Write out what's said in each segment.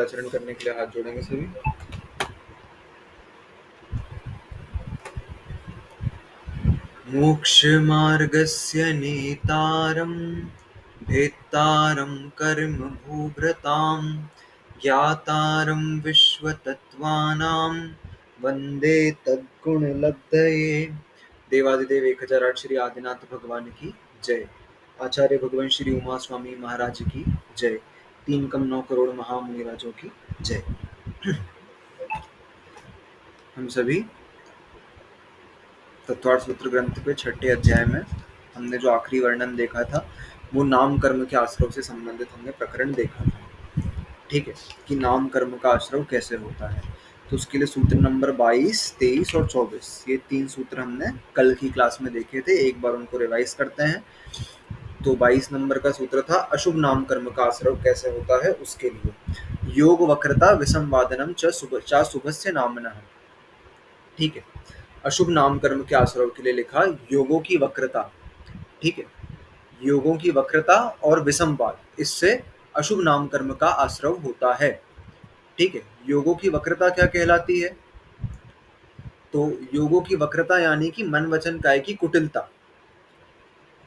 मंगलाचरण करने के लिए हाथ जोड़ेंगे सभी। मोक्ष मार्गस्य नेतारं भेत्तारं कर्म भूभृतां ज्ञातारं विश्वतत्त्वानां वंदे तद्गुणलब्धये। देवादिदेव 1008 श्री आदिनाथ भगवान की जय। आचार्य भगवान श्री उमा स्वामी महाराज की जय। 3 कम 9 करोड़ महामुनिराजों की जय। हम सभी तत्वार्थ सूत्र ग्रंथ के 6ठे अध्याय में हमने जो आखिरी वर्णन देखा था वो नाम कर्म के आश्रव से संबंधित हमने प्रकरण देखा था। ठीक है, कि नाम कर्म का आश्रव कैसे होता है। तो उसके लिए सूत्र नंबर 22, 23 और 24 ये 3 सूत्र हमने कल की क्लास में देखे थे। एक बार उनको रिवाइज करते हैं। तो 22 नंबर का सूत्र था अशुभ नाम कर्म का आश्रव कैसे होता है। उसके लिए योग वक्रता विसंवादनम च शुभस्य नामनः। ठीक है, अशुभ नाम कर्म के आश्रव के लिए लिखा योगों की वक्रता। ठीक है, योगों की वक्रता और विसंवाद, इससे अशुभ नाम कर्म का आश्रव होता है। ठीक है, योगों की वक्रता क्या कहलाती है? तो योगों की वक्रता यानी कि मन वचन काया की कुटिलता,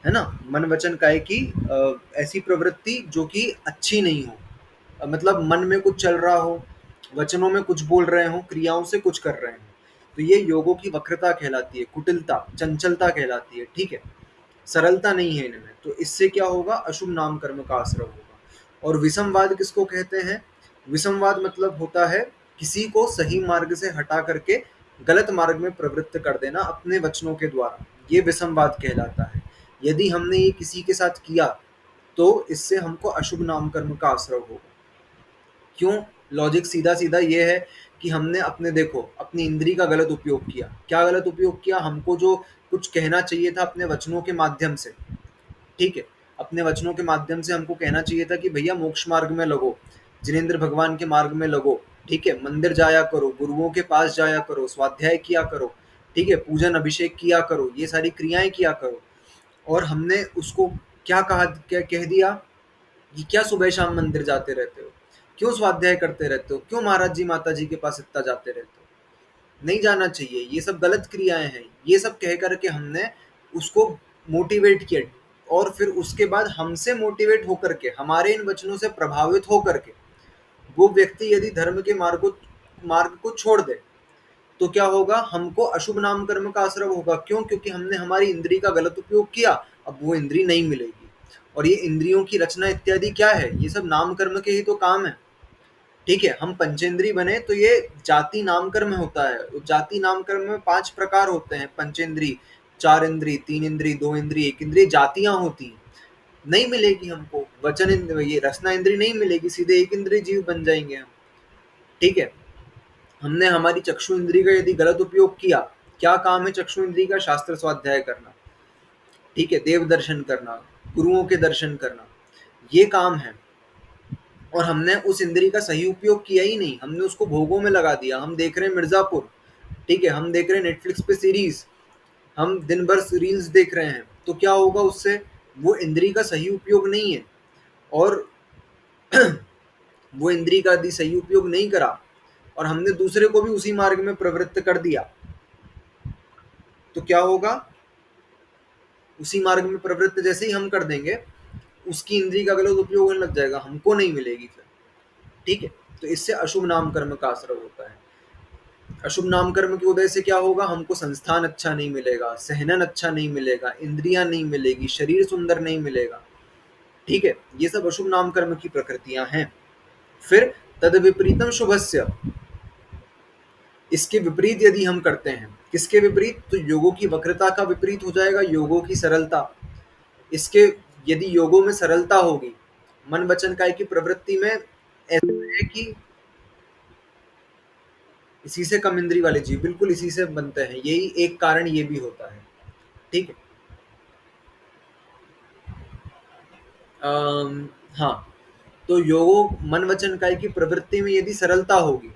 है ना। मन वचन काया की ऐसी प्रवृत्ति जो कि अच्छी नहीं हो, मतलब मन में कुछ चल रहा हो, वचनों में कुछ बोल रहे हो, क्रियाओं से कुछ कर रहे हो, तो ये योगों की वक्रता कहलाती है, कुटिलता, चंचलता कहलाती है। ठीक है, सरलता नहीं है इनमें, तो इससे क्या होगा, अशुभ नाम कर्म का आश्रव होगा। और विसंवाद किसको कहते हैं? विसंवाद मतलब होता है किसी को सही मार्ग से हटा करके गलत मार्ग में प्रवृत्त कर देना अपने वचनों के द्वारा, ये विसंवाद कहलाता है। यदि हमने ये किसी के साथ किया तो इससे हमको अशुभ नाम कर्म का आश्रव होगा। क्यों? लॉजिक सीधा सीधा ये है कि हमने अपनी इंद्री का गलत उपयोग किया। क्या गलत उपयोग किया? हमको जो कुछ कहना चाहिए था अपने वचनों के माध्यम से, ठीक है, अपने वचनों के माध्यम से हमको कहना चाहिए था कि भैया मोक्ष मार्ग में लगो, जिनेंद्र भगवान के मार्ग में लगो, ठीक है, मंदिर जाया करो, गुरुओं के पास जाया करो, स्वाध्याय किया करो, ठीक है, पूजन अभिषेक किया करो, ये सारी क्रियाएं किया करो। और हमने उसको क्या कहा, क्या कह दिया कि क्या सुबह शाम मंदिर जाते रहते हो, क्यों स्वाध्याय करते रहते हो, क्यों महाराज जी माता जी के पास इतना जाते रहते हो, नहीं जाना चाहिए, ये सब गलत क्रियाएं हैं। ये सब कह करके हमने उसको मोटिवेट किया, और फिर उसके बाद हमसे मोटिवेट होकर के, हमारे इन वचनों से प्रभावित होकर के वो व्यक्ति यदि धर्म के मार्ग को छोड़ दे तो क्या होगा, हमको अशुभ नाम कर्म का आश्रय होगा। क्यों? क्योंकि हमने हमारी इंद्री का गलत उपयोग किया, अब वो इंद्री नहीं मिलेगी। और ये इंद्रियों की रचना इत्यादि क्या है, ये सब नाम कर्म के ही तो काम है। ठीक है, हम पंचेंद्री बने तो ये जाति नाम कर्म होता है। जाति नाम कर्म में 5 प्रकार होते हैं, पंचेंद्री, 4 इंद्री, 3 इंद्री, 2 इंद्री, 1 इंद्री, जातियां होती हैं। नहीं मिलेगी हमको वचन इंद्री, ये रसना इंद्री नहीं मिलेगी, सीधे 1 इंद्री जीव बन जाएंगे हम। ठीक है, हमने हमारी चक्षु इंद्री का यदि गलत उपयोग किया, क्या काम है चक्षु इंद्री का? शास्त्र स्वाध्याय करना, ठीक है, देव दर्शन करना, गुरुओं के दर्शन करना, ये काम है। और हमने उस इंद्री का सही उपयोग किया ही नहीं, हमने उसको भोगों में लगा दिया। हम देख रहे हैं मिर्जापुर, ठीक है, हम देख रहे हैं नेटफ्लिक्स पे सीरीज, हम दिन भर रील्स देख रहे हैं, तो क्या होगा उससे? वो इंद्री का सही उपयोग नहीं है। और वो इंद्री का यदि सही उपयोग नहीं करा और हमने दूसरे को भी उसी मार्ग में प्रवृत्त कर दिया तो क्या होगा, उसी मार्ग में प्रवृत्त जैसे ही हम कर देंगे, उसकी इंद्री का गलत उपयोग होने लग जाएगा, हमको नहीं मिलेगी फिर। ठीक है, तो इससे अशुभ नाम कर्म का आश्रय होता है। अशुभ नाम कर्म की वजह से क्या होगा, हमको संस्थान अच्छा नहीं मिलेगा, सहनन अच्छा नहीं मिलेगा, इंद्रियां नहीं मिलेगी, शरीर सुंदर नहीं मिलेगा। ठीक है, ये सब अशुभ नाम कर्म की प्रकृतियां हैं। फिर तद विपरीतम शुभस्य, इसके विपरीत यदि हम करते हैं, किसके विपरीत? तो योगों की वक्रता का विपरीत हो जाएगा, योगों की सरलता। इसके यदि योगों में सरलता होगी, मन वचन काय की प्रवृत्ति में ऐसा है कि इसी से कम इंद्री वाले जीव बिल्कुल इसी से बनते हैं, यही एक कारण ये भी होता है। ठीक है, हाँ, तो योगो मन वचन काय की प्रवृत्ति में यदि सरलता होगी,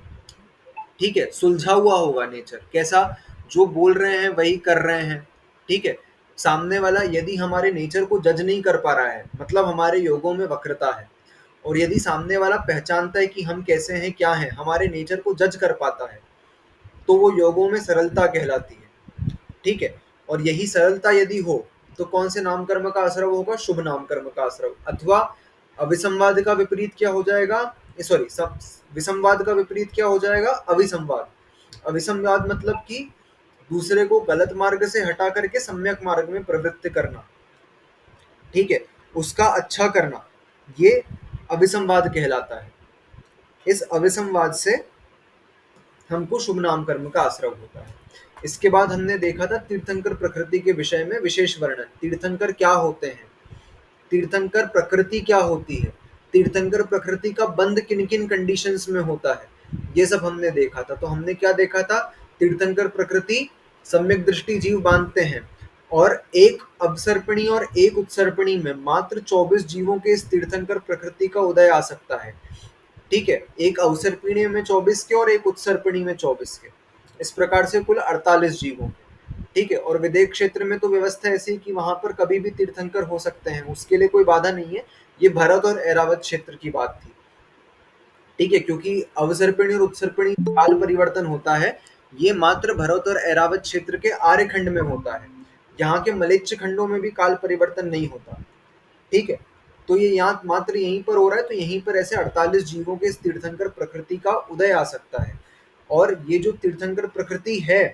ठीक है, सुलझा हुआ होगा नेचर, कैसा? जो बोल रहे हैं वही कर रहे हैं। ठीक है, सामने वाला यदि हमारे नेचर को जज नहीं कर पा रहा है, मतलब हमारे योगों में वक्रता है, और यदि सामने वाला पहचानता है कि हम कैसे हैं, क्या हैं, हमारे नेचर को जज कर पाता है, तो वो योगों में सरलता कहलाती है। ठीक है, और यही सरलता यदि हो तो कौन से नाम कर्म का आश्रव होगा? शुभ नाम कर्म का आश्रव। अथवा अविसंवाद का विपरीत क्या हो जाएगा? सॉरी, विसंवाद का विपरीत क्या हो जाएगा? अविसंवाद। अविसंवाद मतलब कि दूसरे को गलत मार्ग से हटा करके सम्यक मार्ग में प्रवृत्त करना, ठीक है, उसका अच्छा करना, ये अविसंवाद कहलाता है। इस अविसंवाद से हमको शुभ नाम कर्म का आश्रव होता है। इसके बाद हमने देखा था तीर्थंकर प्रकृति के विषय में विशेष वर्णन। तीर्थंकर क्या होते हैं, तीर्थंकर प्रकृति क्या होती है, तीर्थंकर प्रकृति का बंध किन किन कंडीशंस में होता है, ये सब हमने देखा था। तो हमने क्या देखा था? तीर्थंकर प्रकृति सम्यक दृष्टि जीव बांधते हैं, और एक अवसर्पिणी और एक उत्सर्पिणी में मात्र 24 जीवों के इस तीर्थंकर प्रकृति का उदय आ सकता है। ठीक है, एक अवसर्पिणी में 24 के और एक उत्सर्पिणी में 24 के, इस प्रकार से कुल 48 जीवों के। ठीक है, और विदेह क्षेत्र में तो व्यवस्था ऐसी है कि वहां पर कभी भी तीर्थंकर हो सकते हैं, उसके लिए कोई बाधा नहीं है। ये भरत और ऐरावत क्षेत्र की बात थी। ठीक है, क्योंकि अवसर्पिणी और उत्सर्पिणी काल परिवर्तन होता है, ये मात्र भरत और ऐरावत क्षेत्र के आर्य खंड में होता है। यहाँ के मलेच्छ खंडों में भी काल परिवर्तन नहीं होता। ठीक है, तो ये यहाँ मात्र यहीं पर हो रहा है, तो यहीं पर ऐसे 48 जीवों के इस तीर्थंकर प्रकृति का उदय आ सकता है। और ये जो तीर्थंकर प्रकृति है,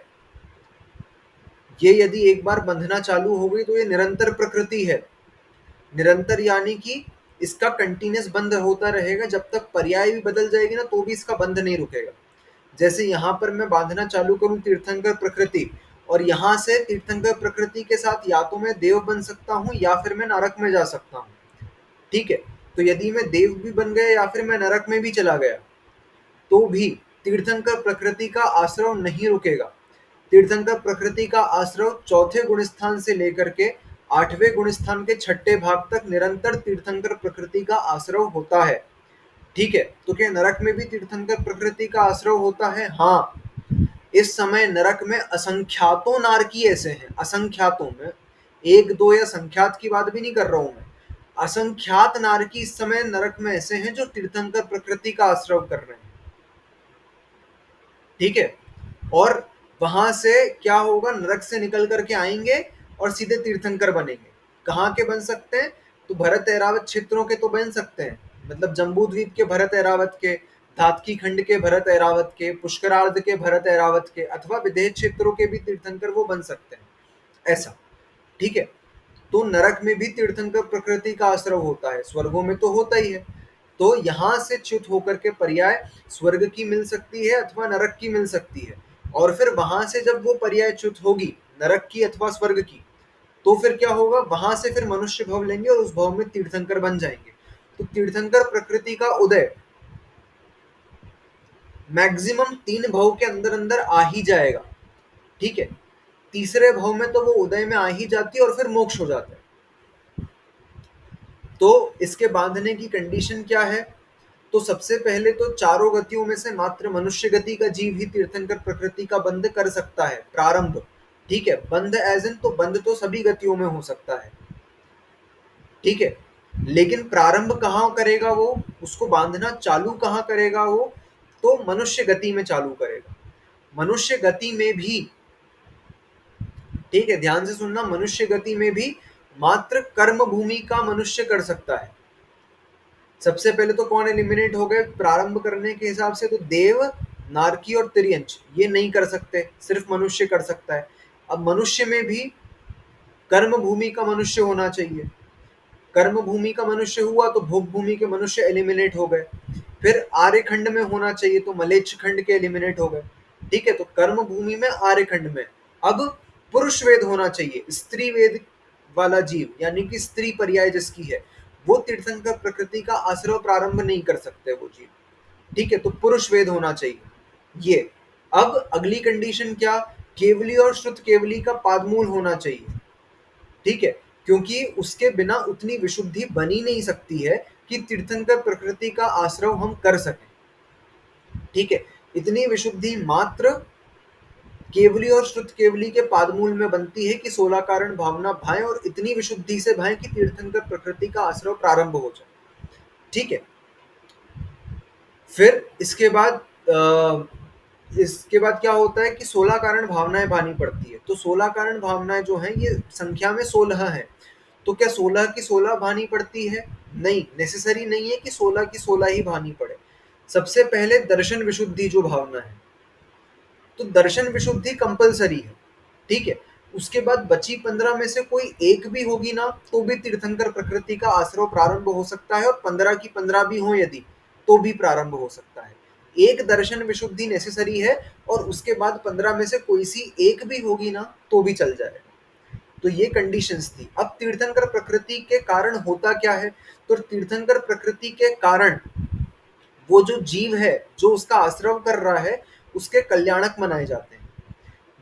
ये यदि एक बार बंधना चालू हो गई तो ये निरंतर प्रकृति है। निरंतर यानी कि इसका कंटिन्यूस बंध होता रहेगा, जब तक पर्याय भी बदल जाएगी ना तो भी इसका बंध नहीं रुकेगा। जैसे यहाँ पर मैं बांधना चालू करूं तीर्थंकर प्रकृति, और यहाँ से तीर्थंकर प्रकृति के साथ या तो मैं देव बन सकता हूँ या फिर मैं नरक में जा सकता हूँ। ठीक है, तो यदि मैं देव भी बन गया या फिर मैं नरक में भी चला गया, तो भी तीर्थंकर प्रकृति का आश्रव नहीं रुकेगा। तीर्थंकर प्रकृति का आश्रव चौथे गुणस्थान से लेकर के 8वें गुणस्थान के 6ठे भाग तक निरंतर तीर्थंकर प्रकृति का आश्रव होता है। ठीक है, तो क्या नरक में भी तीर्थंकर प्रकृति का आश्रव होता है? हाँ, इस समय नरक में असंख्यातों नारकी ऐसे हैं, असंख्यातों में, एक दो या संख्यात की बात भी नहीं कर रहा हूं मैं, असंख्यात नारकी इस समय नरक में ऐसे हैं जो तीर्थंकर प्रकृति का आश्रव कर रहे हैं। ठीक है, और वहां से क्या होगा? नरक से निकल करके आएंगे और सीधे तीर्थंकर बनेंगे। कहाँ के बन सकते हैं? तो भरत ऐरावत क्षेत्रों के तो बन सकते हैं, मतलब जम्बू द्वीप के भरत ऐरावत के, धातकी खंड के भरत ऐरावत के, पुष्करार्ध के भरत ऐरावत के, अथवा विदेह क्षेत्रों के भी तीर्थंकर वो बन सकते हैं, ऐसा। ठीक है, तो नरक में भी तीर्थंकर प्रकृति का आश्रव होता है, स्वर्गों में तो होता ही है। तो यहाँ से च्युत होकर के पर्याय स्वर्ग की मिल सकती है अथवा नरक की मिल सकती है, और फिर वहां से जब वो पर्याय च्युत होगी नरक की अथवा स्वर्ग की, तो फिर क्या होगा? वहां से फिर मनुष्य भव लेंगे और उस भव में तीर्थंकर बन जाएंगे। तो तीर्थंकर प्रकृति का उदय मैक्सिमम 3 भव के अंदर अंदर आ ही जाएगा। ठीक है, तीसरे भव में तो वो उदय में आ ही जाती है और फिर मोक्ष हो जाता है। तो इसके बांधने की कंडीशन क्या है? तो सबसे पहले तो चारों गतियों में से मात्र मनुष्य गति का जीव ही तीर्थंकर प्रकृति का बंध कर सकता है, प्रारंभ। ठीक है, बंध एज इन, तो बंध तो सभी गतियों में हो सकता है। ठीक है, लेकिन प्रारंभ कहाँ करेगा वो, उसको बांधना चालू कहाँ करेगा वो? तो मनुष्य गति में चालू करेगा। मनुष्य गति में भी, ठीक है, ध्यान से सुनना, मनुष्य गति में भी मात्र कर्म भूमि का मनुष्य कर सकता है। सबसे पहले तो कौन एलिमिनेट हो गए प्रारंभ करने के हिसाब से? तो देव, नारकी और तिर्यंच, ये नहीं कर सकते, सिर्फ मनुष्य कर सकता है। अब मनुष्य में भी कर्म भूमि का मनुष्य होना चाहिए। कर्म भूमि का मनुष्य हुआ तो भोग भूमि के मनुष्य एलिमिनेट हो गए। फिर आर्य खंड में होना चाहिए तो मलेच्छ खंड के एलिमिनेट हो गए। ठीक है, तो कर्म भूमि में, आर्य खंड में। अब पुरुष वेद होना चाहिए, स्त्री वेद वाला जीव, यानी कि स्त्री पर्याय जिसकी है, वो तीर्थंकर प्रकृति का आश्रव प्रारंभ नहीं कर सकते वो जीव। ठीक है, तो पुरुष वेद होना चाहिए ये। अब अगली कंडीशन क्या? केवली और श्रुत केवली का पादमूल होना चाहिए। ठीक है, क्योंकि उसके बिना उतनी विशुद्धि बनी नहीं सकती है कि तीर्थंकर प्रकृति का आश्रव हम कर सकें। ठीक है, इतनी विशुद्धि मात्र केवली और श्रुत केवली के पादमूल में बनती है कि 16 कारण भावना भाएं और इतनी विशुद्धि से भाएं कि तीर्थंकर प्रकृति का आश्रव प्रारंभ हो जाए। ठीक है, फिर इसके बाद क्या होता है कि 16 कारण भावनाएं भानी पड़ती है। तो 16 कारण भावनाएं जो हैं ये संख्या में 16 है। तो क्या 16 की 16 भानी पड़ती है? नहीं, नेसेसरी नहीं है कि 16 की 16 ही भानी पड़े। सबसे पहले दर्शन विशुद्धि जो भावना है, तो दर्शन विशुद्धि कंपलसरी है, ठीक है। उसके बाद बची 15 में से कोई एक भी होगी ना, तो भी तीर्थंकर प्रकृति का आश्रव प्रारंभ हो सकता है, और 15 की 15 भी हो यदि, तो भी प्रारंभ हो सकता है। एक दर्शन विशुद्धि नेसेसरी है, और उसके बाद 15 में से कोई सी एक भी होगी ना, तो भी चल जाएगा। तो ये कंडीशंस थी। अब तीर्थंकर प्रकृति के कारण होता क्या है? तो तीर्थंकर प्रकृति के कारण वो जो जीव है, जो उसका आश्रव कर रहा है, उसके कल्याणक मनाए जाते हैं।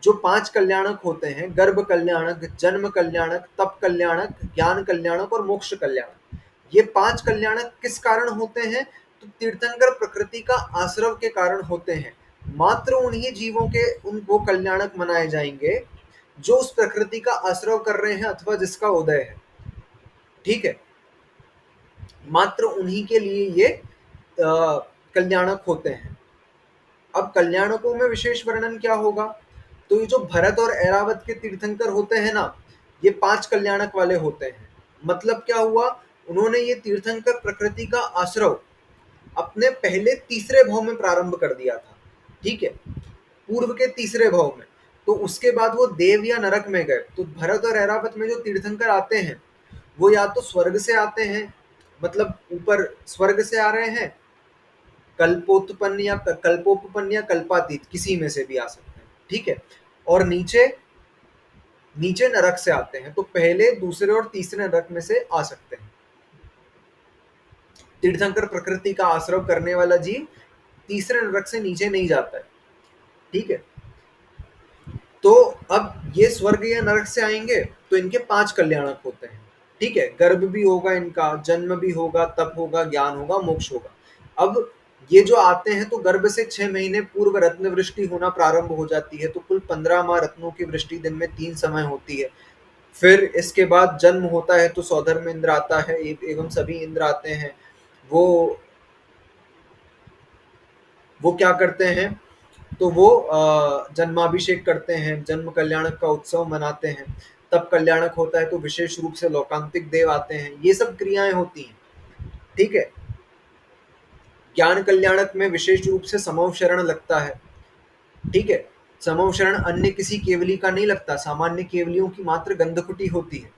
जो 5 कल्याणक होते हैं, गर्भ कल्याणक, जन्म कल्याणक, तप कल्याणक, ज्ञान कल्याणक और मोक्ष कल्याणक, ये 5 कल्याणक किस कारण होते हैं? तो तीर्थंकर प्रकृति का आश्रव के कारण होते हैं। मात्र उन्हीं जीवों के वो कल्याणक मनाए जाएंगे जो उस प्रकृति का आश्रव कर रहे हैं अथवा जिसका उदय है, ठीक है। मात्र उन्हीं के लिए ये कल्याणक होते हैं। अब कल्याणकों में विशेष वर्णन क्या होगा? तो ये जो भरत और ऐरावत के तीर्थंकर होते हैं ना, ये 5 कल्याणक वाले होते हैं। मतलब क्या हुआ? उन्होंने ये तीर्थंकर प्रकृति का आश्रव अपने पहले तीसरे भाव में प्रारंभ कर दिया था, ठीक है, पूर्व के तीसरे भाव में। तो उसके बाद वो देव या नरक में गए। तो भरत और ऐरावत में जो तीर्थंकर आते हैं, वो या तो स्वर्ग से आते हैं, मतलब ऊपर स्वर्ग से आ रहे हैं, कल्पोत्पन्न या कल्पातीत, किसी में से भी आ सकते हैं, ठीक है। और नीचे नीचे नरक से आते हैं, तो पहले, दूसरे और तीसरे नरक में से आ सकते हैं। तीर्थंकर प्रकृति का आश्रव करने वाला जीव तीसरे नरक से नीचे नहीं जाता है, ठीक है। तो अब ये स्वर्ग या नरक से आएंगे, तो इनके 5 कल्याणक होते हैं, ठीक है। गर्भ भी होगा इनका, जन्म भी होगा, तप होगा, ज्ञान होगा, मोक्ष होगा। अब ये जो आते हैं, तो गर्भ से 6 महीने पूर्व रत्न वृष्टि होना प्रारंभ हो जाती है। तो कुल 15 माह रत्नों की वृष्टि दिन में 3 समय होती है। फिर इसके बाद जन्म होता है, तो सौधर्म इंद्र आता है, एवं सभी इंद्र आते हैं। वो वो क्या करते हैं? तो वो जन्माभिषेक करते हैं, जन्म कल्याणक का उत्सव मनाते हैं। तब कल्याणक होता है, तो विशेष रूप से लोकांतिक देव आते हैं। ये सब क्रियाएं होती हैं, ठीक है। ज्ञान कल्याणक में विशेष रूप से समव शरण लगता है, ठीक है। समव शरण अन्य किसी केवली का नहीं लगता, सामान्य केवलियों की मात्र गंधकुटी होती है,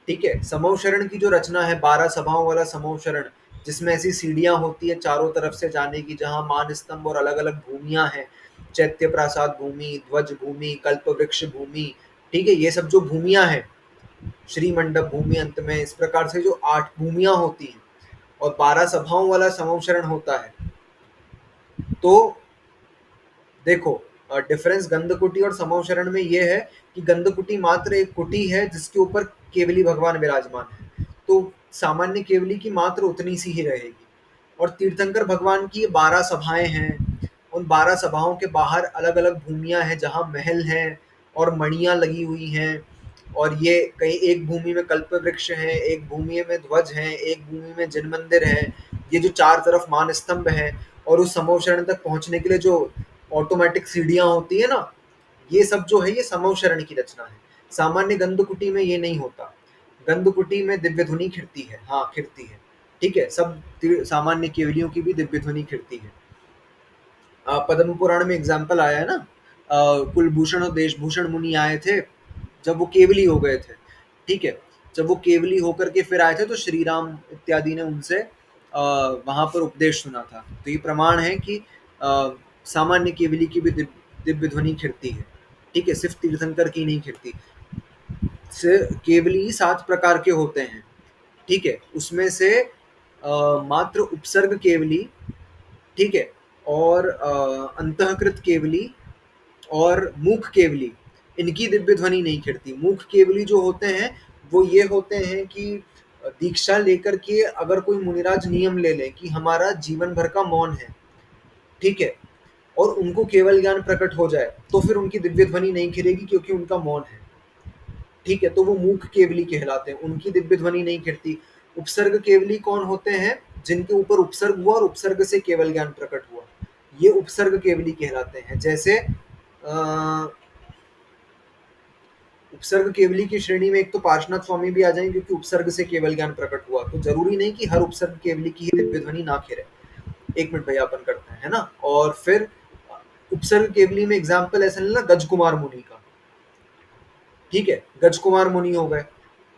ठीक है। समव शरण की जो रचना है, 12 सभाओं वाला समव शरण, जिसमें ऐसी सीढ़ियां होती है चारों तरफ से जाने की, जहां मान स्तंभ और अलग अलग भूमियां हैं, चैत्य प्रासाद भूमि, ध्वज भूमि, कल्प वृक्ष भूमि, ठीक है। ये सब जो भूमियां हैं, श्री मंडप भूमि, अंत में इस प्रकार से जो 8 भूमियां होती हैं, और 12 सभाओं वाला समव शरण होता है। तो देखो, डिफरेंस गंधकुटी और समव शरण में ये है कि गंधकुटी मात्र एक कुटी है जिसके ऊपर केवली भगवान विराजमान है, तो सामान्य केवली की मात्र उतनी सी ही रहेगी। और तीर्थंकर भगवान की 12 सभाएं हैं। उन 12 सभाओं के बाहर अलग अलग भूमियां हैं, जहाँ महल हैं और मणियां लगी हुई हैं। और ये कहीं एक भूमि में कल्प वृक्ष है, एक भूमि में ध्वज है, एक भूमि में जन मंदिर है। ये जो चार तरफ मान स्तंभ है, और उस समव शरण तक पहुंचने के लिए जो ऑटोमेटिक सीढ़ियां होती है ना, ये सब जो है ये समव शरण की रचना है। सामान्य गंधकुटी में ये नहीं होता। गंधकुटी में दिव्य ध्वनि खिड़ती है, हाँ खिड़ती है, ठीक है। सब सामान्य केवलियों की भी दिव्य ध्वनि खिड़ती है। पद्म पुराण में एग्जाम्पल आया है ना, कुलभूषण और देशभूषण मुनि आए थे जब वो केवली हो गए थे, ठीक है। जब वो केवली होकर के फिर आए थे, तो श्री राम इत्यादि ने उनसे वहां पर उपदेश सुना था। तो ये प्रमाण है कि सामान्य केवली की भी दिव्य ध्वनि खिड़ती है, ठीक है, सिर्फ तीर्थंकर की नहीं खिड़ती। से केवली 7 प्रकार के होते हैं, ठीक है। उसमें से मात्र उपसर्ग केवली, ठीक है, और अंतःकृत केवली और मूक केवली, इनकी दिव्य ध्वनि नहीं खिड़ती। मूक केवली जो होते हैं, वो ये होते हैं कि दीक्षा लेकर के अगर कोई मुनिराज नियम ले ले कि हमारा जीवन भर का मौन है, ठीक है, और उनको केवल ज्ञान प्रकट हो जाए, तो फिर उनकी दिव्य ध्वनि नहीं खिलेगी, क्योंकि उनका मौन है, ठीक है। तो वो मूक केवली कहलाते हैं, उनकी दिव्य ध्वनि नहीं खिड़ती। उपसर्ग केवली कौन होते हैं? जिनके ऊपर उपसर्ग हुआ और उपसर्ग से केवल ज्ञान प्रकट हुआ, ये उपसर्ग केवली कहलाते हैं। जैसे उपसर्ग केवली की श्रेणी में एक तो पार्श्वनाथ स्वामी भी आ जाएंगे, क्योंकि उपसर्ग से केवल ज्ञान प्रकट हुआ, तो जरूरी नहीं कि हर उपसर्ग केवली की ही दिव्य ध्वनि ना खेरे। एक मिनट भैया, अपन करते हैं, है ना। और फिर उपसर्ग केवली में एग्जाम्पल ऐसा लेना गज कुमार मुनि का, ठीक है, गज कुमार मुनि हो गए,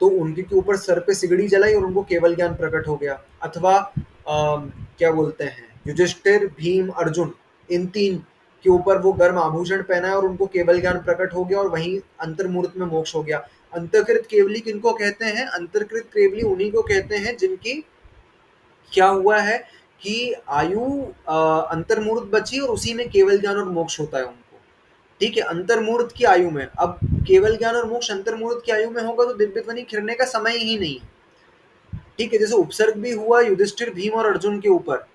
तो उनके के ऊपर सर पे सिगड़ी जलाई और उनको केवल ज्ञान प्रकट हो गया। अथवा क्या बोलते हैं, युधिष्ठिर, भीम, अर्जुन, इन तीन के ऊपर वो गर्म आभूषण पहना है और उनको केवल ज्ञान प्रकट हो गया, और वहीं अंतर्मूर्त में मोक्ष हो गया। अंतर्कृत केवली किनको कहते हैं? अंतर्कृत केवली उन्हीं को कहते हैं जिनकी क्या हुआ है कि आयु अंतर्मूर्त बची और उसी में केवल ज्ञान और मोक्ष होता है उनको, ठीक है, अंतर्मूर्त की आयु में। अब केवल ज्ञान और मोक्ष अंतर्मूर्त की आयु में होगा तो दिव्य ध्वनि खिरने का समय ही नहीं है, ठीक है। जैसे उपसर्ग भी हुआ युधिष्ठिर, भीम और अर्जुन के ऊपर,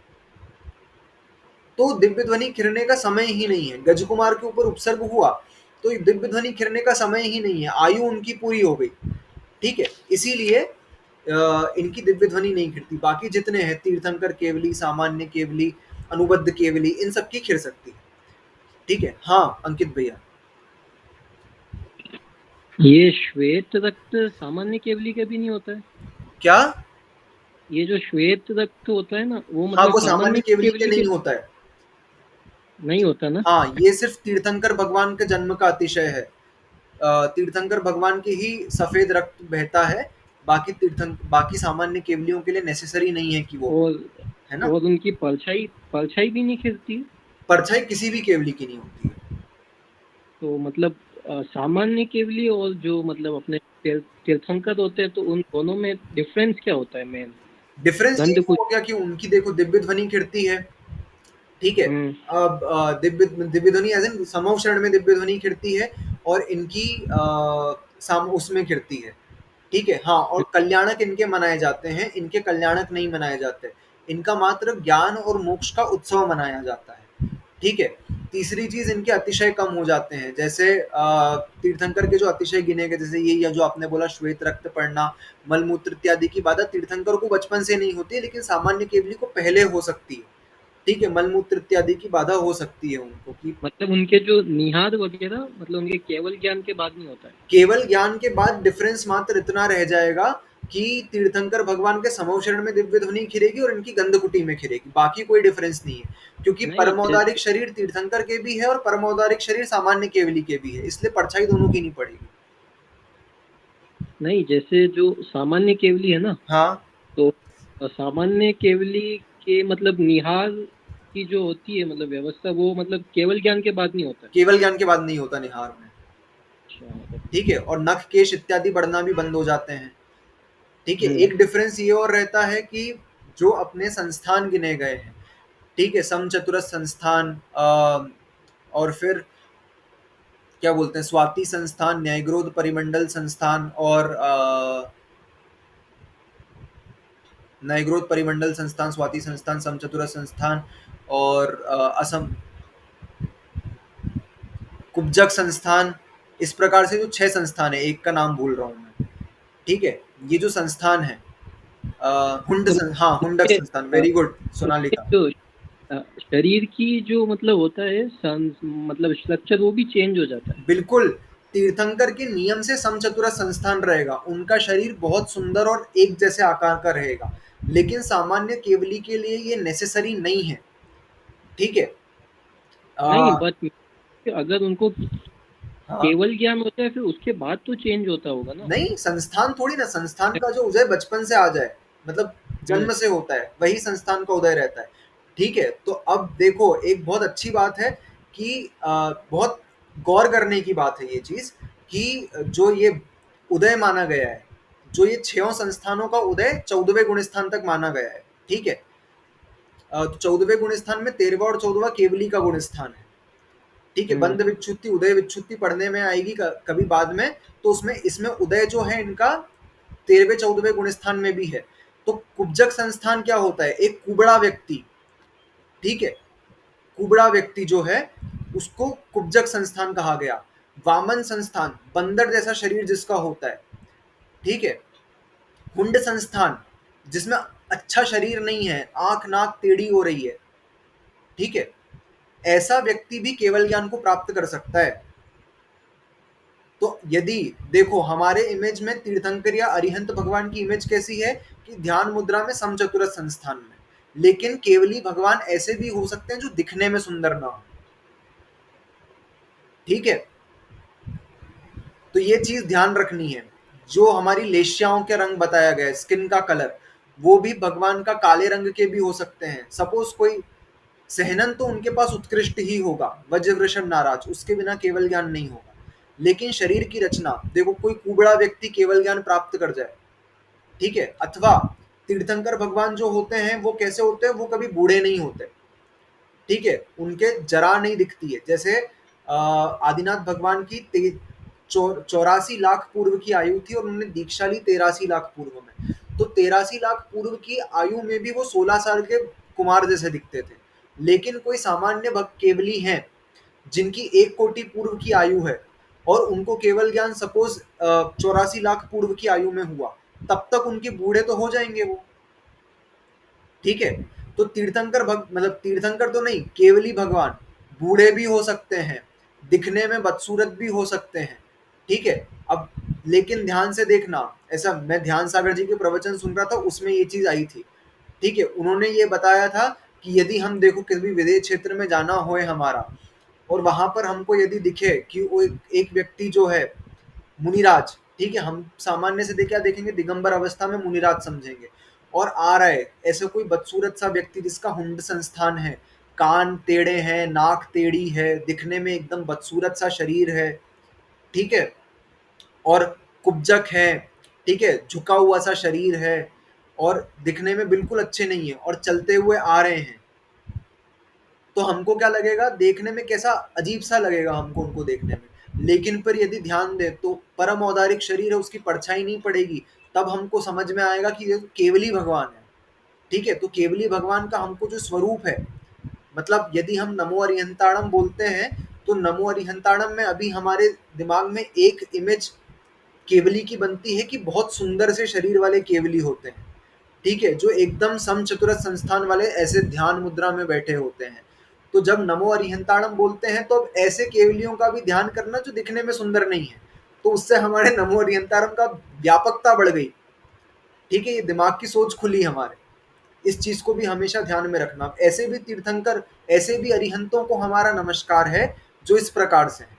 तो दिव्य ध्वनि खिरने का समय ही नहीं है। गजकुमार के ऊपर उपसर्ग हुआ तो दिव्य ध्वनि खिरने का समय ही नहीं है, आयु उनकी पूरी हो गई, ठीक है। इसीलिए इनकी दिव्य ध्वनि नहीं खिरती। बाकी जितने हैं, तीर्थंकर केवली, सामान्य केवली, अनुबद्ध केवली, इन सबकी खिर सकती है, ठीक है। हाँ अंकित भैया। ये श्वेत रक्त सामान्य केवली का भी नहीं होता है? क्या? ये जो श्वेत रक्त होता है ना, वो हाँ, मतलब वो सामान्य सामान्य केवली के केवली के नहीं होता है। नहीं होता ना? हाँ, ये सिर्फ तीर्थंकर भगवान के जन्म का अतिशय है। तीर्थंकर भगवान की ही सफेद रक्त बहता है, बाकी सामान्य केवलियों के लिए नेसेसरी नहीं है कि वो हो, और है ना। और उनकी परछाई परछाई भी नहीं खिलती है? परछाई किसी भी केवली की नहीं होती है। तो मतलब सामान्य केवली और जो मतलब अपने तीर्थंकर होते हैं, तो उन दोनों में डिफरेंस क्या होता है मेन? डिफरेंस ये गंध कुछ? हो गया कि उनकी देखो दिव्य ध्वनि खिड़ती है, ठीक है। हम्म। अब दिव्य दिव्य ध्वनि एज इन समूह शरण में दिव्य ध्वनि खिड़ती है, और इनकी उसमें खिड़ती है, ठीक है। हाँ, और कल्याणक इनके मनाए जाते हैं, इनके कल्याणक नहीं मनाए जाते। इनका मात्र ज्ञान और मोक्ष का उत्सव मनाया जाता है, ठीक है। तीसरी चीज, इनके अतिशय कम हो जाते हैं। जैसे तीर्थंकर के जो अतिशय गिने गए, जैसे ये या जो आपने बोला श्वेत रक्त पड़ना, मलमूत्र इत्यादि की बाधा तीर्थंकर को बचपन से नहीं होती है, लेकिन सामान्य केवली को पहले हो सकती है, ठीक है। मलमूत्र इत्यादि की बाधा हो सकती है उनको, कि मतलब उनके जो निहार वगैरह, मतलब उनके केवल ज्ञान के बाद नहीं होता है? केवल ज्ञान के बाद डिफरेंस मात्र इतना रह जाएगा कि तीर्थंकर भगवान के समूह शरण में दिव्य ध्वनि खिलेगी और इनकी गंधकुटी में खिलेगी, बाकी कोई डिफरेंस नहीं है। क्योंकि नहीं परमौदारिक शरीर तीर्थंकर के भी है और परमौदारिक शरीर सामान्य केवली के भी है, इसलिए परछाई दोनों की नहीं पड़ेगी। नहीं, जैसे जो सामान्य केवली है ना, हाँ, तो सामान्य केवली के मतलब निहार की जो होती है मतलब व्यवस्था, वो मतलब केवल ज्ञान के बाद नहीं होता है? केवल ज्ञान के बाद नहीं होता निहार में, अच्छा मतलब। ठीक है। और नख केश इत्यादि बढ़ना भी बंद हो जाते हैं, ठीक है। हम्म। एक डिफरेंस ये और रहता है कि जो अपने संस्थान गिने गए हैं, ठीक है, समचतुरस संस्थान, और फिर क्या बोलते हैं, स्वाति संस्थान, न्यायग्रोध परिमंडल संस्थान, और न्यायग्रोध परिमंडल संस्थान, स्वाति संस्थान, समचतुरस संस्थान, और असम कुब्जक संस्थान, इस प्रकार से जो 6 संस्थान है, एक का नाम भूल रहा हूँ मैं, ठीक है। ये जो संस्थान है, तो हाँ, हुंडक उनके संस्थान, वेरी गुड उनके सोनालिका। जो शरीर की जो मतलब होता है मतलब स्ट्रक्चर, वो भी चेंज हो जाता है? बिल्कुल, तीर्थंकर के नियम से समचतुरा संस्थान रहेगा, उनका शरीर बहुत सुंदर और एक जैसे आकार का रहेगा, लेकिन सामान्य केवली के लिए ये नेसेसरी नहीं है, ठीक है। नहीं, आ, बट अगर उनको हाँ, केवल ज्ञान होता है, फिर उसके बाद तो चेंज होता होगा ना? नहीं, संस्थान थोड़ी ना, संस्थान का जो उदय बचपन से आ जाए, मतलब हम्म। जन्म से होता है, वही संस्थान का उदय रहता है, ठीक है। तो अब देखो, एक बहुत अच्छी बात है कि बहुत गौर करने की बात है ये चीज, कि जो ये उदय माना गया है, जो ये 6 संस्थानों का उदय 14वें गुण स्थान तक माना गया है, ठीक है। तो 14वें गुण स्थान में 13वां और 14वां केवली का गुण स्थान है, ठीक है। हम्म। बंध विच्छुत्ति, उदय विच्छुत्ति पढ़ने में आएगी कभी बाद में, तो उसमें इसमें उदय जो है इनका 13वें 14वें गुण स्थान में भी है। तो कुब्जक संस्थान क्या होता है? एक कुबड़ा व्यक्ति, ठीक है, कुबड़ा व्यक्ति जो है उसको कुब्जक संस्थान कहा गया। वामन संस्थान, बंदर जैसा शरीर जिसका होता है, ठीक है। हुंड संस्थान, जिसमें अच्छा शरीर नहीं है, आंख नाक टेढ़ी हो रही है, ठीक है, ऐसा व्यक्ति भी केवल ज्ञान को प्राप्त कर सकता है। तो यदि देखो हमारे इमेज में तीर्थंकर या अरिहंत भगवान की इमेज कैसी है कि ध्यान मुद्रा में समचतुरस्र संस्थान में, लेकिन केवली भगवान ऐसे भी हो सकते हैं जो दिखने में सुंदर ना हो, ठीक है। तो ये चीज ध्यान रखनी है। जो हमारी लेशियाओं के रंग बताया गया है, स्किन का कलर, वो भी भगवान का काले रंग के भी हो सकते हैं। सपोज कोई सहनन तो उनके पास उत्कृष्ट ही होगा, वज्रवृषण नाराज, उसके बिना केवल ज्ञान नहीं होगा। लेकिन शरीर की रचना देखो, कोई कुबड़ा व्यक्ति केवल ज्ञान प्राप्त कर जाए, ठीक है। अथवा तीर्थंकर भगवान जो होते हैं वो कैसे होते हैं, वो कभी बूढ़े नहीं होते, ठीक है, उनके जरा नहीं दिखती है। जैसे आदिनाथ भगवान की 84 लाख पूर्व की आयु थी और उन्होंने दीक्षा ली 83 लाख पूर्व में। तो 83 लाख पूर्व की आयु में भी वो 16 साल के कुमार जैसे दिखते थे। लेकिन कोई सामान्य भक्त केवली हैं जिनकी 1 कोटि पूर्व की आयु है और उनको केवल ज्ञान सपोज 84 लाख पूर्व की आयु में हुआ, तब तक उनके बूढ़े तो हो जाएंगे वो, ठीक है। तो तीर्थंकर भक्त मतलब तीर्थंकर तो नहीं, केवली भगवान बूढ़े भी हो सकते हैं, दिखने में बदसूरत भी हो सकते हैं, ठीक है। अब लेकिन ध्यान से देखना, ऐसा मैं ध्यान सागर जी के प्रवचन सुन रहा था, उसमें ये चीज आई थी, ठीक है। उन्होंने ये बताया था कि यदि हम देखो किसी भी विदेश क्षेत्र में जाना होए हमारा, और वहां पर हमको यदि दिखे कि वो एक व्यक्ति जो है मुनिराज, ठीक है, हम सामान्य से क्या देखेंगे, दिगंबर अवस्था में मुनिराज समझेंगे, और आ रहा है ऐसे कोई बदसूरत सा व्यक्ति जिसका हुंड संस्थान है, कान टेढ़े हैं, नाक टेढ़ी है, दिखने में एकदम बदसूरत सा शरीर है, ठीक है, और कुब्जक है, ठीक है, झुका हुआ सा शरीर है, और दिखने में बिल्कुल अच्छे नहीं है, और चलते हुए आ रहे हैं, तो हमको क्या लगेगा, देखने में कैसा अजीब सा लगेगा हमको उनको देखने में। लेकिन फिर यदि ध्यान दे तो परम औदारिक शरीर है, उसकी परछाई नहीं पड़ेगी, तब हमको समझ में आएगा कि ये तो केवली भगवान है, ठीक है। तो केवली भगवान का हमको जो स्वरूप है, मतलब यदि हम नमो अरिहंताणम बोलते हैं, तो नमो अरिहंताणम में अभी हमारे दिमाग में एक इमेज केवली की बनती है कि बहुत सुंदर से शरीर वाले केवली होते हैं, ठीक है, जो एकदम समचतुरस्र संस्थान वाले ऐसे ध्यान मुद्रा में बैठे होते हैं। तो जब नमो अरिहंताणम बोलते हैं तो अब ऐसे केवलियों का भी ध्यान करना जो दिखने में सुंदर नहीं है, तो उससे हमारे नमो अरिहंताणम का व्यापकता बढ़ गई, ठीक है, ये दिमाग की सोच खुली हमारे। इस चीज को भी हमेशा ध्यान में रखना। ऐसे भी तीर्थंकर, ऐसे भी अरिहंतों को हमारा नमस्कार है जो इस प्रकार से है,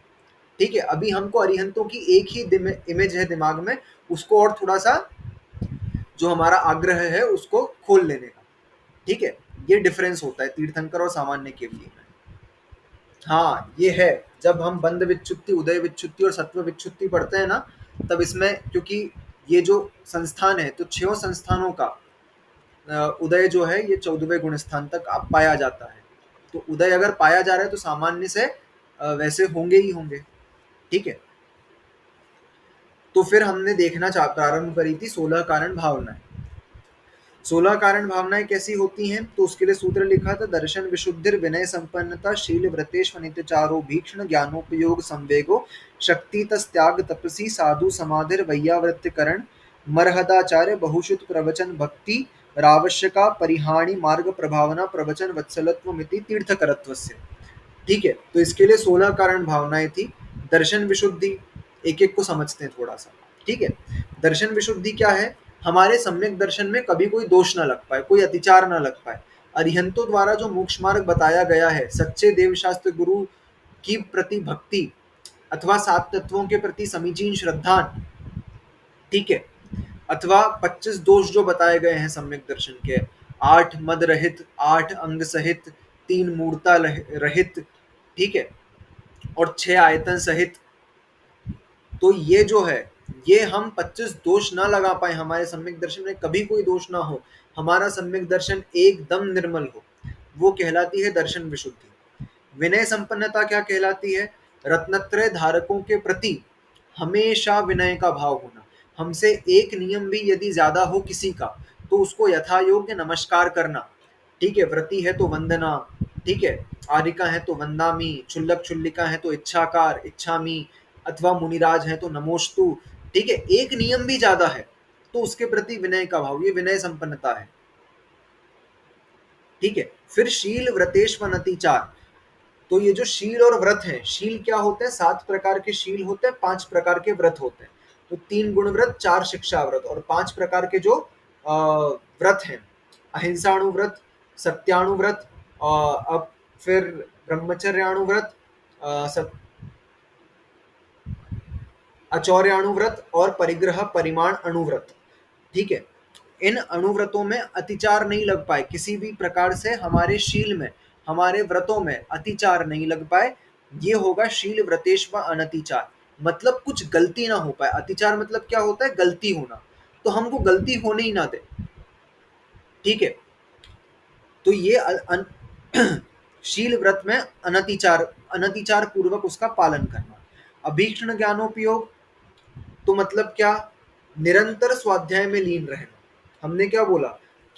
ठीक है। अभी हमको अरिहंतों की एक ही इमेज है दिमाग में, उसको और थोड़ा सा जो हमारा आग्रह है उसको खोल लेने का, ठीक है। ये डिफरेंस होता है तीर्थंकर और सामान्य केवली में। हाँ ये है, जब हम बंध विच्युत्ति, उदय विच्युत्ति और सत्व विच्युत्ति पढ़ते हैं ना, तब इसमें क्योंकि ये जो संस्थान है तो 6 संस्थानों का उदय जो है ये 14वें गुण स्थान तक आप पाया जाता है। तो उदय अगर पाया जा रहा है तो सामान्य से वैसे होंगे ही होंगे, ठीक है। तो फिर हमने देखना प्रारंभ करी थी 16 कारण भावनाएं। 16 कारण भावनाएं कैसी होती हैं, तो उसके लिए सूत्र लिखा था, दर्शन विशुद्धिर विनय संपन्नता शील व्रतेश्व नित्यचारो भीक्षण ज्ञानोपयोग संवेगो शक्ति तस्त्याग तपसी साधु समाधिर वैयावृत्तिकरण मरहदाचार्य बहुशुत प्रवचन भक्ति रावश्यका परिहाणी मार्ग प्रभावना प्रवचन वत्सलत्व मिति तीर्थकरत्वस्य, ठीक है। तो इसके लिए 16 कारण भावनाएं थी। दर्शन विशुद्धि, एक एक को समझते हैं थोड़ा सा, ठीक है। दर्शन विशुद्धि क्या है, हमारे सम्यक दर्शन में कभी कोई दोष ना लग पाए, कोई अतिचार ना लग पाए। अरिहंतों द्वारा जो मोक्ष मार्ग बताया गया है, सच्चे देवशास्त्र गुरु की प्रति भक्ति अथवा 7 तत्वों के प्रति समीचीन श्रद्धा, ठीक है, अथवा 25 दोष जो बताए गए हैं सम्यक दर्शन के, 8 मद रहित, 8 अंग सहित, 3 मूर्ता रहित, ठीक है, और 6 आयतन सहित। तो ये जो है, ये हम 25 दोष ना लगा पाए, हमारे सम्यक दर्शन में कभी कोई दोष ना हो, हमारा सम्यक दर्शन एकदम निर्मल हो, वो कहलाती है दर्शन विशुद्धि। विनय संपन्नता क्या कहलाती है, रत्नत्रय धारकों के प्रति हमेशा विनय का भाव होना। हमसे एक नियम भी यदि ज्यादा हो किसी का, तो उसको यथा योग्य नमस्कार करना, ठीक है। व्रती है तो वंदना, ठीक है, आरिका है तो वंदामी, क्षुल्लक क्षुल्लिका है तो इच्छाकार इच्छामी, अथवा मुनिराज है तो नमोस्तु, ठीक है। एक नियम भी ज्यादा है तो तो उसके प्रति विनय का भाव, ये विनय संपन्नता है। ठीक है। फिर शील व्रतेष्वनतिचार, तो ये जो शील और व्रत है, शील क्या होते हैं, 7 प्रकार के शील होते हैं, 5 प्रकार के व्रत होते हैं। तो 3 गुण व्रत, 4 शिक्षा व्रत और 5 प्रकार के जो व्रत हैं, अहिंसाणुव्रत, सत्याणुव्रत, अब फिर ब्रह्मचर्याणुव्रत, अचौर्याणुव्रत और परिग्रह परिमाण अणुव्रत। ठीक है। इन अणुव्रतों में अतिचार नहीं लग पाए, किसी भी प्रकार से हमारे शील में, हमारे व्रतों में अतिचार नहीं लग पाए, ये होगा शील व्रतेश व अनतिचार। मतलब कुछ गलती ना हो पाए। अतिचार मतलब क्या होता है, गलती होना, तो हमको गलती होने ही ना दे। ठीक है। तो ये शील व्रत में अनतिचार, अनतिचार पूर्वक उसका पालन करना। अभीक्ष्ण ज्ञानोपयोग, तो मतलब क्या, निरंतर स्वाध्याय में लीन रहना। हमने क्या बोला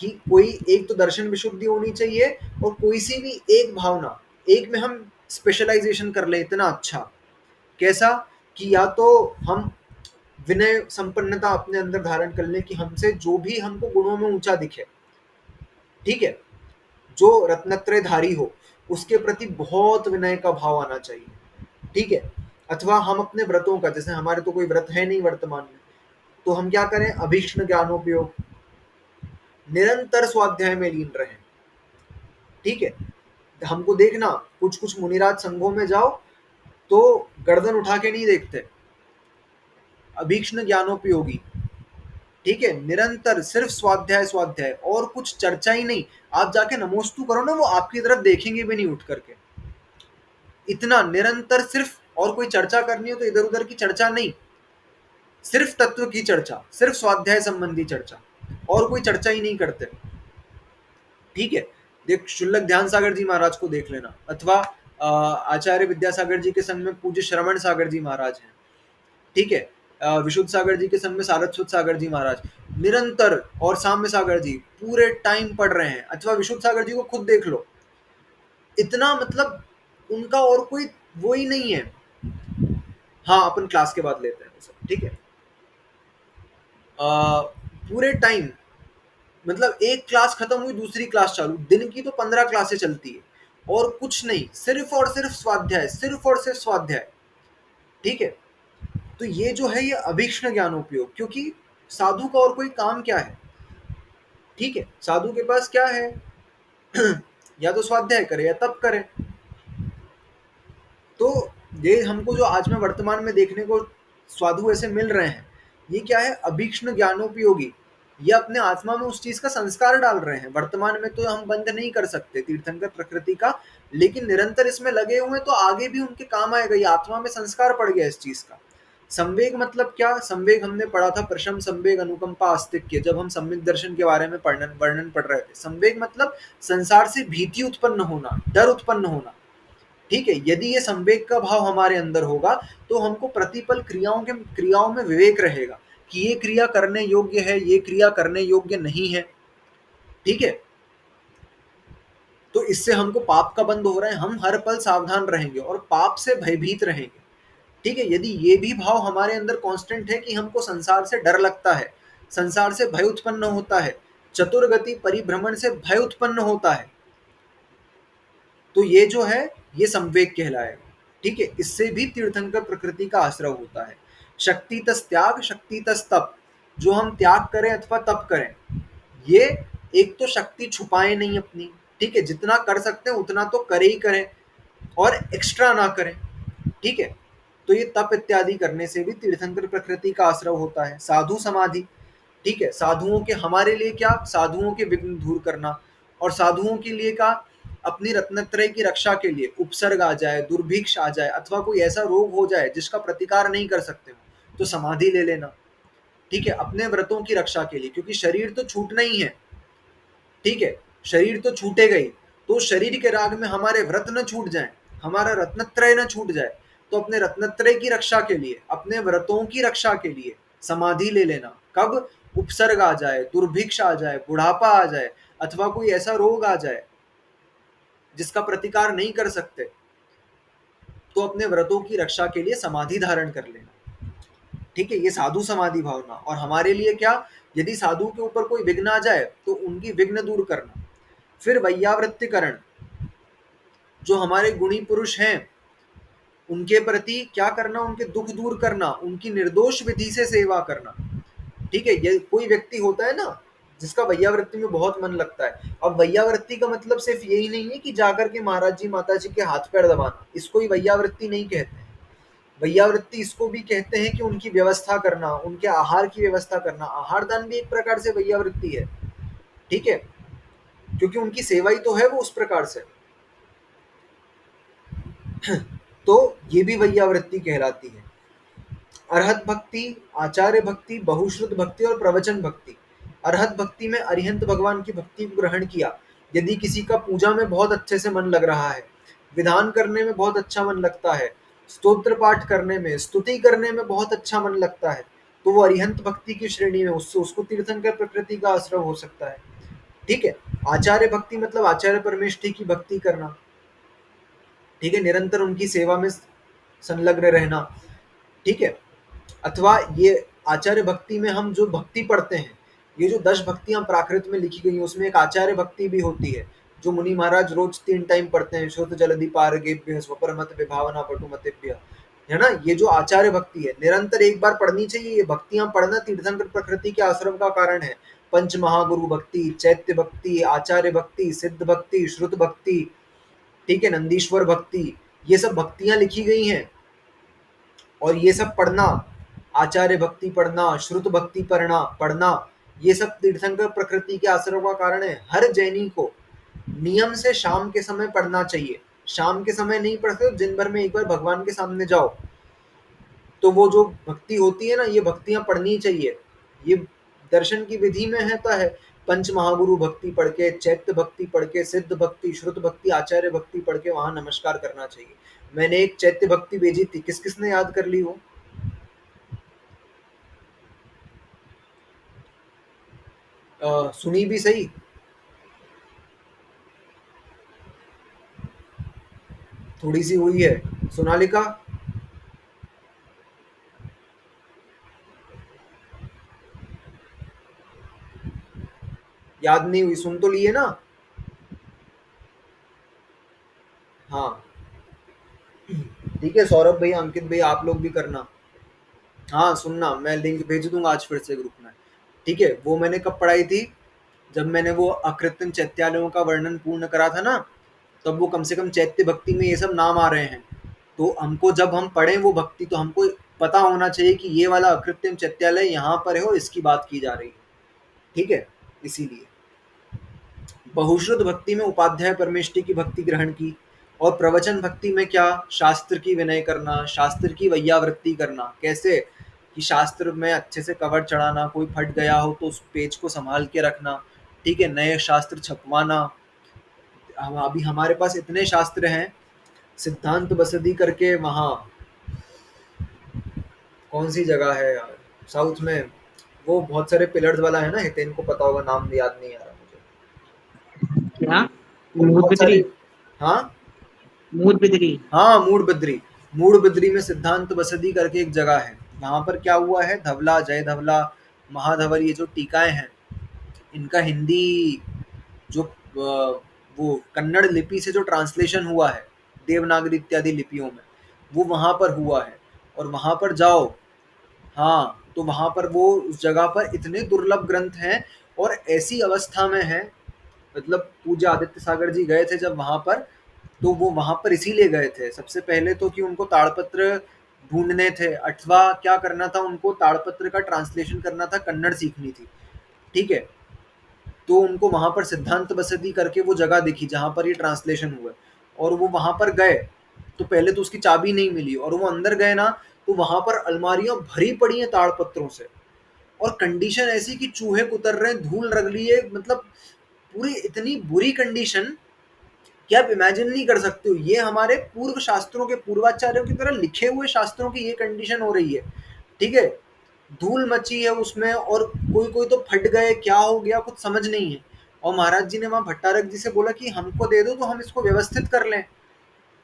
कि कोई एक तो दर्शन विशुद्धि होनी चाहिए और कोई सी भी एक भावना, एक में हम स्पेशलाइजेशन कर ले इतना अच्छा। कैसा कि या तो हम विनय संपन्नता अपने अंदर धारण कर ले कि हमसे जो भी हमको गुणों में ऊंचा दिखे, ठीक है, जो रत्नत्रयधारी हो, उसके प्रति बहुत विनय का भाव आना चाहिए। ठीक है। अथवा हम अपने व्रतों का, जैसे हमारे तो कोई व्रत है नहीं वर्तमान में, तो हम क्या करें, अभीक्ष्ण ज्ञानोपयोग, निरंतर स्वाध्याय में लीन रहें। ठीक है। हमको देखना, कुछ कुछ मुनिराज संघों में जाओ तो गर्दन उठा के नहीं देखते, अभीक्ष्ण ज्ञानोपयोगी। ठीक है। निरंतर सिर्फ स्वाध्याय स्वाध्याय और कुछ चर्चा ही नहीं। आप जाके नमोस्तु करो ना, वो आपकी तरफ देखेंगे भी नहीं उठ करके, इतना निरंतर सिर्फ। और कोई चर्चा करनी हो तो इधर उधर की चर्चा नहीं, सिर्फ तत्व की चर्चा, सिर्फ स्वाध्याय संबंधी चर्चा, और कोई चर्चा ही नहीं करते। ठीक है। देख, शुल्लक ध्यान सागर जी महाराज को देख लेना, अथवा आचार्य विद्यासागर जी के संग में पूज्य श्रवण सागर जी महाराज हैं। ठीक है। विशुद्ध सागर जी के संग में सारस्वत सागर जी महाराज निरंतर, और साम्य सागर जी पूरे टाइम पढ़ रहे हैं, अथवा विशुद्ध सागर जी को खुद देख लो, इतना मतलब उनका और कोई वो ही नहीं है। हाँ, अपन क्लास के बाद लेते हैं वो सब। ठीक है। पूरे टाइम, मतलब एक क्लास खत्म हुई दूसरी क्लास चालू, दिन की तो 15 क्लासें चलती है, और कुछ नहीं, सिर्फ और सिर्फ स्वाध्याय, सिर्फ और सिर्फ स्वाध्याय। ठीक है। तो ये जो है, ये अभीक्ष्ण ज्ञानोपयोग, क्योंकि साधु का और कोई काम क्या है। ठीक है। साधु के पास क्या है, या तो स्वाध्याय करे या तप करे। तो ये हमको जो आज में वर्तमान में देखने को साधु ऐसे मिल रहे हैं, ये क्या है, अभीक्ष्ण ज्ञानोपयोगी। ये अपने आत्मा में उस चीज का संस्कार डाल रहे हैं। वर्तमान में तो हम बंद नहीं कर सकते तीर्थंकर प्रकृति का, लेकिन निरंतर इसमें लगे हुए तो आगे भी उनके काम आएगा। ये आत्मा में संस्कार पड़ गया इस चीज का। संवेग मतलब क्या, संवेग हमने पढ़ा था, प्रशम संवेग अनुकंपा आस्तिक्य, जब हम सम्यक दर्शन के बारे में वर्णन पढ़ रहे थे। संवेग मतलब संसार से भीति उत्पन्न होना, डर उत्पन्न होना। ठीक है। यदि ये संवेग का भाव हमारे अंदर होगा तो हमको प्रतिपल क्रियाओं में विवेक रहेगा कि ये क्रिया करने योग्य है, ये क्रिया करने योग्य नहीं है। ठीक है। तो इससे हमको पाप का बंध हो रहा है, हम हर पल सावधान रहेंगे और पाप से भयभीत रहेंगे। ठीक है। यदि ये भी भाव हमारे अंदर कांस्टेंट है कि हमको संसार से डर लगता है, संसार से भय उत्पन्न होता है, चतुर्गति परिभ्रमण से भय उत्पन्न होता है, तो ये जो है, ये संवेग कहलाएगा। ठीक है। इससे भी तीर्थंकर प्रकृति का आश्रय होता है। शक्ति तस त्याग, शक्ति तस तप, जो हम त्याग करें अथवा तप करें, ये एक तो शक्ति छुपाए नहीं अपनी। ठीक है। जितना कर सकते हैं उतना तो करे ही करें, और एक्स्ट्रा ना करें। ठीक है। तो ये तप इत्यादि करने से भी तीर्थंकर प्रकृति का आश्रय होता है। साधु समाधि, ठीक है, साधुओं के, हमारे लिए क्या, साधुओं के विघ्न दूर करना, और साधुओं के लिए का अपनी रत्नत्रय की रक्षा के लिए उपसर्ग आ जाए, दुर्भिक्ष आ जाए, अथवा कोई ऐसा रोग हो जाए जिसका प्रतिकार नहीं कर सकते हो, तो समाधि ले लेना। ठीक है। अपने व्रतों की रक्षा के लिए, क्योंकि शरीर तो छूटना ही है। ठीक है। शरीर तो छूटेगा ही, तो शरीर के राग में हमारे व्रत न छूट जाए, हमारा रत्नत्रय न छूट जाए, तो अपने रत्नत्रय की रक्षा के लिए, अपने व्रतों की रक्षा के लिए समाधि ले लेना। कब उपसर्ग आ जाए, दुर्भिक्ष आ जाए, बुढ़ापा आ जाए, अथवा कोई ऐसा रोग आ जाए जिसका प्रतिकार नहीं कर सकते, तो अपने व्रतों की रक्षा के लिए समाधि धारण कर लेना। ठीक है, ये साधु समाधि भावना। और हमारे लिए क्या, यदि साधु के ऊपर कोई विघ्न आ जाए तो उनकी विघ्न दूर करना। फिर वैयावृत्तिकरण, जो हमारे गुणी पुरुष हैं उनके प्रति क्या करना, उनके दुख दूर करना, उनकी निर्दोष विधि से सेवा करना। ठीक है, ये कोई व्यक्ति होता है ना जिसका वैयावृत्ति में बहुत मन लगता है। अब वैयावृत्ति का मतलब सिर्फ यही नहीं है कि जाकर के महाराज जी माता जी के हाथ पैर दबाना, इसको ही वैयावृत्ति नहीं कहते हैं। वैयावृत्ति इसको भी कहते हैं कि उनकी व्यवस्था करना, उनके आहार की व्यवस्था करना। आहार दान भी एक प्रकार से वैयावृत्ति है। ठीक है, क्योंकि उनकी सेवा ही तो है वो उस प्रकार से। तो ये भी वैयावृत्ति कहलाती है। अरहत भक्ति, आचार्य भक्ति, बहुश्रुत भक्ति और प्रवचन भक्ति। अरहत भक्ति में अरिहंत भगवान की भक्ति को ग्रहण किया। यदि किसी का पूजा में बहुत अच्छे से मन लग रहा है, विधान करने में बहुत अच्छा मन लगता है, स्तोत्र पाठ करने में, स्तुति करने में बहुत अच्छा मन लगता है, तो वो अरिहंत भक्ति की श्रेणी में, उससे उसको तीर्थंकर प्रकृति का आश्रय हो सकता है। ठीक है, आचार्य भक्ति मतलब आचार्य परमेष्ठी की भक्ति करना। ठीक है, निरंतर उनकी सेवा में संलग्न रहना। ठीक है, अथवा ये आचार्य भक्ति में हम जो भक्ति पढ़ते हैं, ये जो 10 भक्तियां प्राकृत में लिखी गई हैं उसमें एक आचार्य भक्ति भी होती है, जो मुनि महाराज रोज 3 टाइम पढ़ते हैं। श्रुत जलधि पारगेभ्य स्वपरमत विभावना पटुमतेभ्य, है ना। ये जो आचार्य भक्ति है निरंतर एक बार पढ़नी चाहिए। ये भक्तियां पढ़ना तीर्थंकर प्रकृति के आश्रम का कारण है। पंच महागुरु भक्ति, चैत्य भक्ति, आचार्य भक्ति, सिद्ध भक्ति, श्रुत भक्ति, ठीक है, नंदीश्वर भक्ति, ये सब भक्तियां लिखी गई हैं। और ये सब पढ़ना, आचार्य भक्ति पढ़ना, श्रुत भक्ति पढ़ना, ये सब तीर्थंकर प्रकृति के आश्रम का कारण है। हर जैनी को नियम से शाम के समय पढ़ना चाहिए। शाम के समय नहीं पढ़ते तो दिन भर में एक बार भगवान के सामने जाओ, तो वो जो भक्ति होती है ना, ये भक्तियां पढ़नी चाहिए। ये दर्शन की विधि में है तो है। पंच महागुरु भक्ति पढ़ के, चैत्य भक्ति पढ़ के, सिद्ध भक्ति, श्रुत भक्ति, आचार्य भक्ति पढ़ के वहां नमस्कार करना चाहिए। मैंने एक चैत्य भक्ति भेजी थी, किस किसने याद कर ली वो? सुनी भी सही। थोड़ी सी हुई है। सोनालिका, याद नहीं हुई, सुन तो लिए ना? हाँ, ठीक है, सौरभ भैया, अंकित भैया, आप लोग भी करना। हाँ सुनना, मैं लिंक भेज दूंगा आज फिर से ग्रुप में। ठीक है, वो मैंने कब पढ़ाई थी, जब मैंने वो अकृत्रिम चैत्यालयों का वर्णन पूर्ण करा था ना, तब वो कम से कम चैत्य भक्ति में ये सब नाम आ रहे हैं। तो हमको जब हम पढ़ें वो भक्ति, तो हमको पता होना चाहिए कि ये वाला अकृत्रिम चैत्यालय यहाँ पर है और इसकी बात की जा रही है। ठीक है, इसीलिए बहुश्रुत भक्ति में उपाध्याय परमेष्ठी की भक्ति ग्रहण की। और प्रवचन भक्ति में क्या, शास्त्र की विनय करना, शास्त्र की वैयावृत्ति करना। कैसे कि शास्त्र में अच्छे से कवर चढ़ाना, कोई फट गया हो तो उस पेज को संभाल के रखना। ठीक है, नए शास्त्र छपवाना। अभी हमारे पास इतने शास्त्र हैं। सिद्धांत बसदी करके वहाँ कौन सी जगह है यार, साउथ में, वो बहुत सारे पिलर्स वाला है ना, हितेन को पता होगा, नाम याद नहीं आ रहा मुझे। क्या? वो मूड बहुत बिदरी? सारे, हाँ मूड बिदरी? हाँ, मूड बद्री। मूड बद्री में सिद्धांत बसदी करके एक जगह है। वहां पर क्या हुआ है, धवला, जय धवला, महाधवर, ये जो टीकाएं हैं, इनका हिंदी जो वो कन्नड़ लिपि से जो ट्रांसलेशन हुआ है देवनागरी इत्यादि लिपियों में, वो वहां पर हुआ है। और वहां पर जाओ, हाँ, तो वहां पर वो उस जगह पर इतने दुर्लभ ग्रंथ हैं और ऐसी अवस्था में है। मतलब पूज्य आदित्य सागर जी गए थे जब वहां पर, तो वो वहां पर इसीलिए गए थे सबसे पहले तो कि उनको ताड़पत्र ढूंढने थे, अथवा क्या करना था, उनको ताड़पत्र का ट्रांसलेशन करना था, कन्नड़ सीखनी थी। ठीक है, तो उनको वहां पर सिद्धांत बसदी करके वो जगह दिखी जहां पर ये ट्रांसलेशन हुआ। और वो वहां पर गए तो पहले तो उसकी चाबी नहीं मिली, और वो अंदर गए ना, तो वहां पर अलमारियां भरी पड़ी हैं ताड़पत्रों से। और कंडीशन ऐसी कि चूहे कुतर रहे हैं, धूल रग ली है, मतलब पूरी इतनी बुरी कंडीशन कि आप इमेजिन नहीं कर सकते हो। ये हमारे पूर्व शास्त्रों के पूर्वाचार्यों की तरह लिखे हुए शास्त्रों की ये कंडीशन हो रही है। ठीक है, धूल मची है उसमें, और कोई कोई तो फट गए, क्या हो गया कुछ समझ नहीं है। और महाराज जी ने वहां भट्टारक जी से बोला कि हमको दे दो तो हम इसको व्यवस्थित कर लें।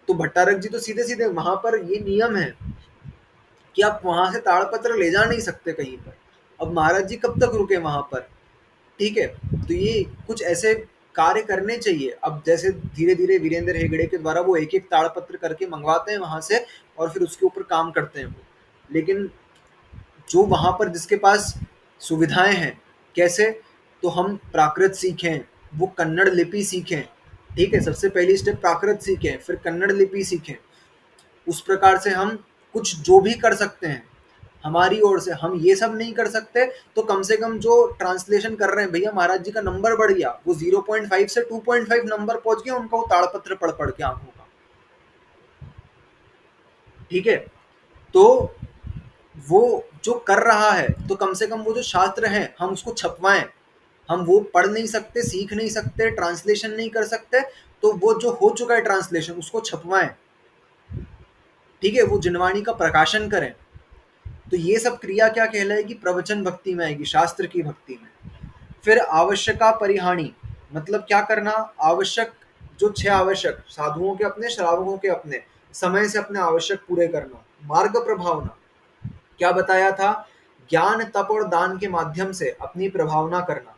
तो भट्टारक जी तो सीधे सीधे, वहां पर ये नियम है कि आप वहां से ताड़पत्र ले जा नहीं सकते कहीं पर। अब महाराज जी कब तक रुके वहां पर, ठीक है। तो ये कुछ ऐसे कार्य करने चाहिए। अब जैसे धीरे धीरे वीरेंद्र हेगड़े के द्वारा वो एक एक ताड़पत्र करके मंगवाते हैं वहां से, और फिर उसके ऊपर काम करते हैं वो। लेकिन जो वहां पर जिसके पास सुविधाएं हैं, कैसे, तो हम प्राकृत सीखें, वो कन्नड़ लिपि सीखें, ठीक है। सबसे पहली स्टेप प्राकृत सीखें, फिर कन्नड़ लिपि सीखें। उस प्रकार से हम कुछ जो भी कर सकते हैं हमारी ओर से, हम ये सब नहीं कर सकते तो कम से कम जो ट्रांसलेशन कर रहे हैं भैया, महाराज जी का नंबर बढ़ गया, वो 0.5 से 2.5 नंबर पहुंच गया उनका, वो ताड़पत्र पढ़ पढ़ के आंखों का, ठीक है। तो वो जो कर रहा है, तो कम से कम वो जो शास्त्र है हम उसको छपवाएं। हम वो पढ़ नहीं सकते, सीख नहीं सकते, ट्रांसलेशन नहीं कर सकते, तो वो जो हो चुका है ट्रांसलेशन उसको छपवाएं, ठीक है। वो जिनवाणी का प्रकाशन करें। तो ये सब क्रिया क्या कहलाएगी, प्रवचन भक्ति में आएगी, शास्त्र की भक्ति में। फिर आवश्यका परिहानी, मतलब क्या करना, आवश्यक, जो 6 आवश्यक साधुओं के अपने, श्रावकों के अपने, समय से अपने आवश्यक पूरे करना। मार्ग प्रभावना, क्या बताया था, ज्ञान तप और दान के माध्यम से अपनी प्रभावना करना,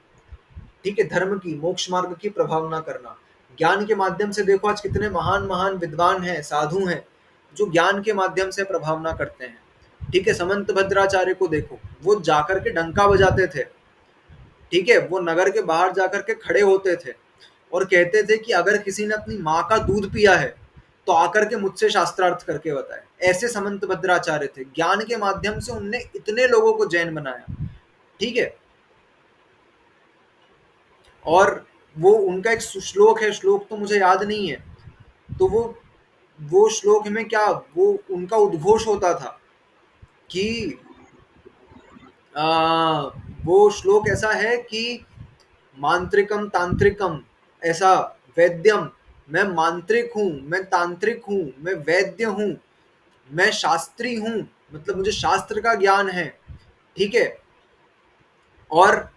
ठीक है। धर्म की, मोक्ष मार्ग की प्रभावना करना। ज्ञान के माध्यम से देखो आज कितने महान महान विद्वान हैं, साधु हैं, जो ज्ञान के माध्यम से प्रभावना करते हैं, ठीक है। समंत भद्राचार्य को देखो, वो जाकर के डंका बजाते थे, ठीक है। वो नगर के बाहर जाकर के खड़े होते थे और कहते थे कि अगर किसी ने अपनी माँ का दूध पिया है तो आकर के मुझसे शास्त्रार्थ करके बताए। ऐसे समंत भद्राचार्य थे, ज्ञान के माध्यम से उनने इतने लोगों को जैन बनाया, ठीक है। और वो उनका एक श्लोक है, श्लोक तो मुझे याद नहीं है, तो वो श्लोक में क्या, वो उनका उद्घोष होता था कि आ, वो श्लोक ऐसा है कि मांत्रिकम तांत्रिकम, ऐसा, वैद्यम, मैं मांत्रिक हूँ, मैं तांत्रिक हूँ, मैं वैद्य हूँ, मैं शास्त्री हूँ, मतलब मुझे शास्त्र का ज्ञान है, ठीक है। और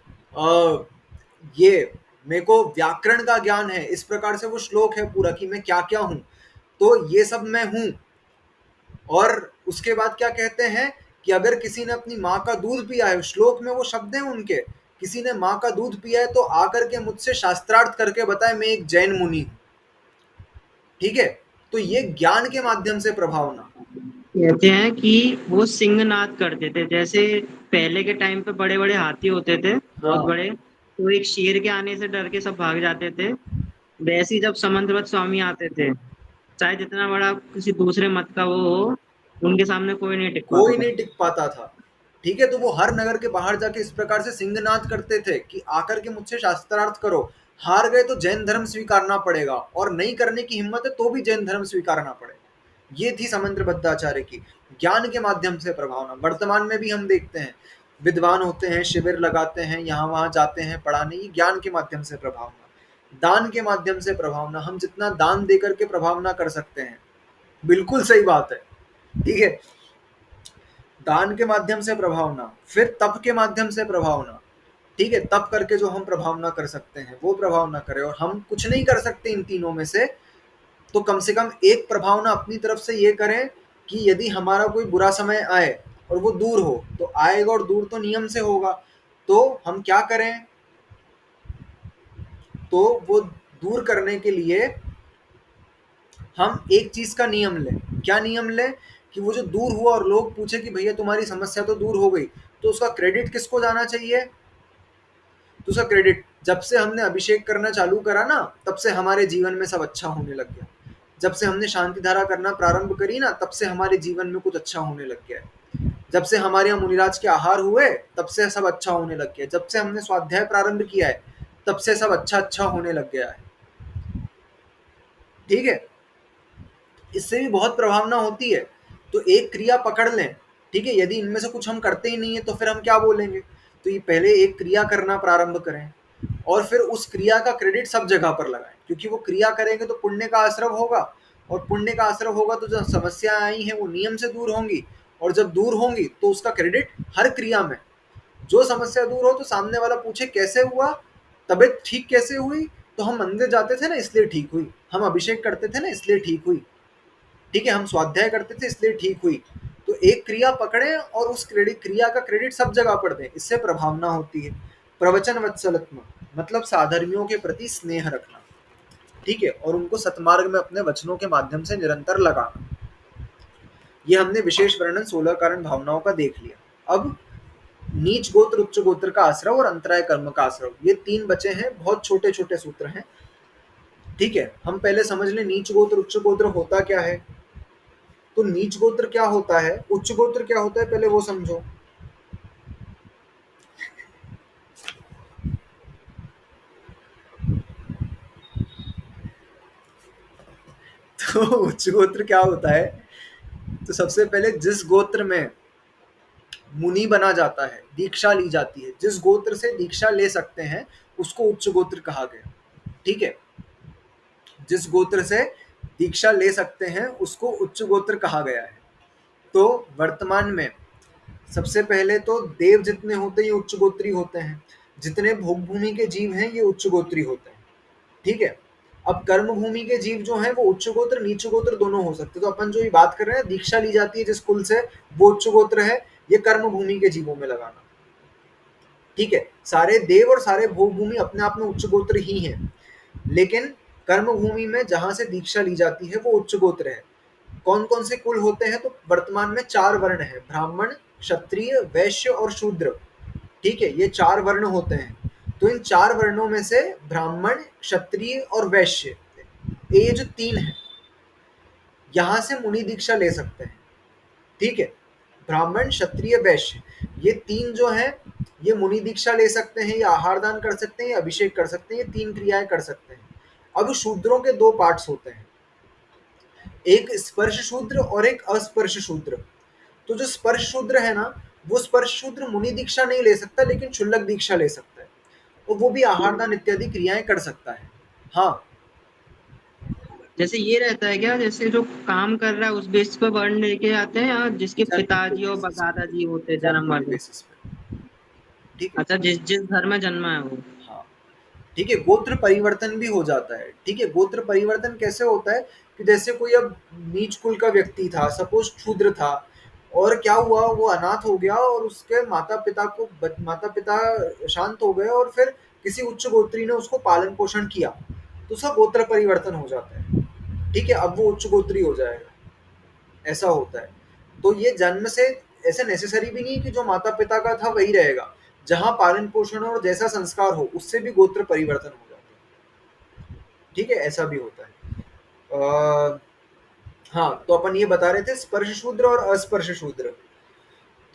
ये मेरे को व्याकरण का ज्ञान है, इस प्रकार से वो श्लोक है पूरा कि मैं क्या क्या हूँ, तो ये सब मैं हूँ। और उसके बाद क्या कहते हैं कि अगर किसी ने अपनी माँ का दूध पिया है, श्लोक में वो शब्द हैं उनके, किसी ने माँ का दूध पिया है तो आकर के मुझसे शास्त्रार्थ करके बताए, मैं एक जैन मुनि हूँ, ठीक है। तो ये ज्ञान के माध्यम से प्रभावना। कहते हैं कि वो सिंहनाद करते थे, जैसे पहले के टाइम पे बड़े बड़े हाथी होते थे बहुत हाँ, बड़े, तो एक शेर के आने से डर के सब भाग जाते थे। वैसे ही जब समंतवत स्वामी आते थे, चाहे जितना बड़ा किसी दूसरे मत का वो हो, उनके सामने कोई नहीं टिक पाता कोई था। नहीं टिक पाता था, ठीक है। तो वो हर नगर के बाहर जाके इस प्रकार से सिंहनाद करते थे कि आकर के मुझसे शास्त्रार्थ करो, हार गए तो जैन धर्म स्वीकारना पड़ेगा, और नहीं करने की हिम्मत है तो भी जैन धर्म स्वीकारना पड़ेगा। ये थी समंत भट्टाचार्य की ज्ञान के माध्यम से प्रभावना। वर्तमान में भी हम देखते हैं, विद्वान होते हैं, शिविर लगाते हैं, यहाँ वहाँ जाते हैं पढ़ाने, ये ज्ञान के माध्यम से प्रभावना। दान के माध्यम से प्रभावना, हम जितना दान दे करके प्रभावना कर सकते हैं, बिल्कुल सही बात है, ठीक है। दान के माध्यम से प्रभावना, फिर तप के माध्यम से प्रभावना, ठीक है। तप करके जो हम प्रभावना कर सकते हैं वो प्रभावना करें, और हम कुछ नहीं कर सकते इन तीनों में से, तो कम से कम एक प्रभावना अपनी तरफ से ये करें कि यदि हमारा कोई बुरा समय आए और वो दूर हो, तो आएगा और दूर तो नियम से होगा, तो हम क्या करें, तो वो दूर करने के लिए हम एक चीज का नियम लें। क्या नियम लें, कि वो जो दूर हुआ और लोग पूछे कि भैया तुम्हारी समस्या तो दूर हो गई, तो उसका क्रेडिट किसको जाना चाहिए, तो उसका क्रेडिट, जब से हमने अभिषेक करना चालू करा ना, तब से हमारे जीवन में सब अच्छा होने लग गया। जब से हमने शांति धारा करना प्रारंभ करी ना, तब से हमारे जीवन में कुछ अच्छा होने लग गया है। जब से हमारे यहाँ मुनिराज के आहार हुए, तब से सब अच्छा होने लग गया। जब से हमने स्वाध्याय प्रारंभ किया है, तब से सब अच्छा अच्छा होने लग गया है, ठीक है। इससे भी बहुत प्रभावना होती है। तो एक क्रिया पकड़ लें, ठीक है। यदि इनमें से कुछ हम करते ही नहीं है तो फिर हम क्या बोलेंगे, तो ये पहले एक क्रिया करना प्रारंभ करें, और फिर उस क्रिया का क्रेडिट सब जगह पर लगाएं, क्योंकि वो क्रिया करेंगे तो पुण्य का आश्रव होगा, और पुण्य का आश्रव होगा तो जो समस्याएं आई हैं वो नियम से दूर होंगी, और जब दूर होंगी तो उसका क्रेडिट हर क्रिया में। जो समस्या दूर हो तो सामने वाला पूछे कैसे हुआ, तबीयत ठीक कैसे हुई, तो हम मंदिर जाते थे ना इसलिए ठीक हुई, हम अभिषेक करते थे ना इसलिए ठीक हुई, ठीक है, हम स्वाध्याय करते थे इसलिए ठीक हुई। तो एक क्रिया पकड़े और उस क्रिया का क्रेडिट सब जगह पर दें, इससे प्रभावना होती है। प्रवचन वत्सलत्व मतलब साधर्मियों के प्रति स्नेह रखना, ठीक है, और उनको सतमार्ग में अपने वचनों के माध्यम से निरंतर लगाना। ये हमने विशेष वर्णन 16 कारण भावनाओं का देख लिया। अब नीच गोत्र उच्च गोत्र का आश्रव और अंतराय कर्म का आश्रव, ये 3 बचे हैं, बहुत छोटे छोटे सूत्र हैं, ठीक है। हम पहले समझ लें नीच गोत्र उच्च गोत्र होता क्या है। तो नीच गोत्र क्या होता है, उच्च गोत्र क्या होता है, पहले वो समझो। तो उच्च गोत्र क्या होता है, तो सबसे पहले जिस गोत्र में मुनि बना जाता है, दीक्षा ली जाती है, जिस गोत्र से दीक्षा ले सकते हैं उसको उच्च गोत्र कहा गया, ठीक है। जिस गोत्र से दीक्षा ले सकते हैं उसको उच्च गोत्र कहा गया है। तो वर्तमान में सबसे पहले तो देव जितने होते हैं ये उच्च गोत्री होते हैं, जितने भोग भूमि के जीव हैं ये उच्च गोत्री होते हैं, ठीक है। अब कर्म भूमि के जीव जो हैं वो उच्च गोत्र नीच गोत्र दोनों हो सकते हैं। तो अपन जो ये बात कर रहे हैं दीक्षा ली जाती है जिस कुल से, वो उच्च गोत्र है, ये कर्म भूमि के जीवों में लगाना, ठीक है। सारे देव और सारे भोग भूमि अपने आप में उच्च गोत्र ही हैं, लेकिन कर्म भूमि में जहां से दीक्षा ली जाती है वो उच्च गोत्र है। कौन कौन से कुल होते हैं, तो वर्तमान में 4 वर्ण है, ब्राह्मण क्षत्रिय वैश्य और शूद्र, ठीक है, ये 4 वर्ण होते हैं। तो इन 4 वर्णों में से ब्राह्मण क्षत्रिय और वैश्य, ये जो 3 है यहां से मुनि दीक्षा ले सकते हैं, ठीक है। ब्राह्मण क्षत्रिय वैश्य ये 3 जो है ये मुनि दीक्षा ले सकते हैं, या आहार दान कर सकते हैं, या अभिषेक कर सकते हैं, ये 3 क्रियाएं कर सकते हैं। अब शूद्रों के 2 पार्ट्स होते हैं, एक स्पर्श शूद्र और एक अस्पर्श शूद्र। तो जो स्पर्श शूद्र है ना, वो स्पर्श शूद्र मुनि दीक्षा नहीं ले सकता लेकिन क्षुल्लक दीक्षा ले सकता है, और वो भी आहार दान इत्यादि क्रियाएं कर सकता है। हाँ, जैसे ये रहता है क्या, जैसे जो काम कर रहा है उस बेस पर वर्ण लेके आते हैं, या जिसके जन्म के पिताजी और बेसिस पे, दादाजी होते हैं जन्म जन्म के वाले। बेसिस पे, ठीक है। अच्छा, जिस जिस घर में जन्मा है वो। हाँ, ठीक है, गोत्र परिवर्तन भी हो जाता है, ठीक है। गोत्र परिवर्तन कैसे होता है कि जैसे कोई अब नीच कुल का व्यक्ति था, सपोज शूद्र था, और क्या हुआ वो अनाथ हो गया और उसके माता पिता शांत हो गए और फिर किसी उच्च गोत्री ने उसको पालन पोषण किया, तो उसका गोत्र परिवर्तन हो जाता है, ठीक है। अब वो उच्च गोत्री हो जाएगा, ऐसा होता है। तो ये जन्म से ऐसे नेसेसरी भी नहीं कि जो माता पिता का था वही रहेगा, जहां पालन पोषण और जैसा संस्कार हो उससे भी गोत्र परिवर्तन हो जाता है, ठीक है, ऐसा भी होता है। हाँ, तो अपन ये बता रहे थे स्पर्श शूद्र और अस्पर्श शूद्र।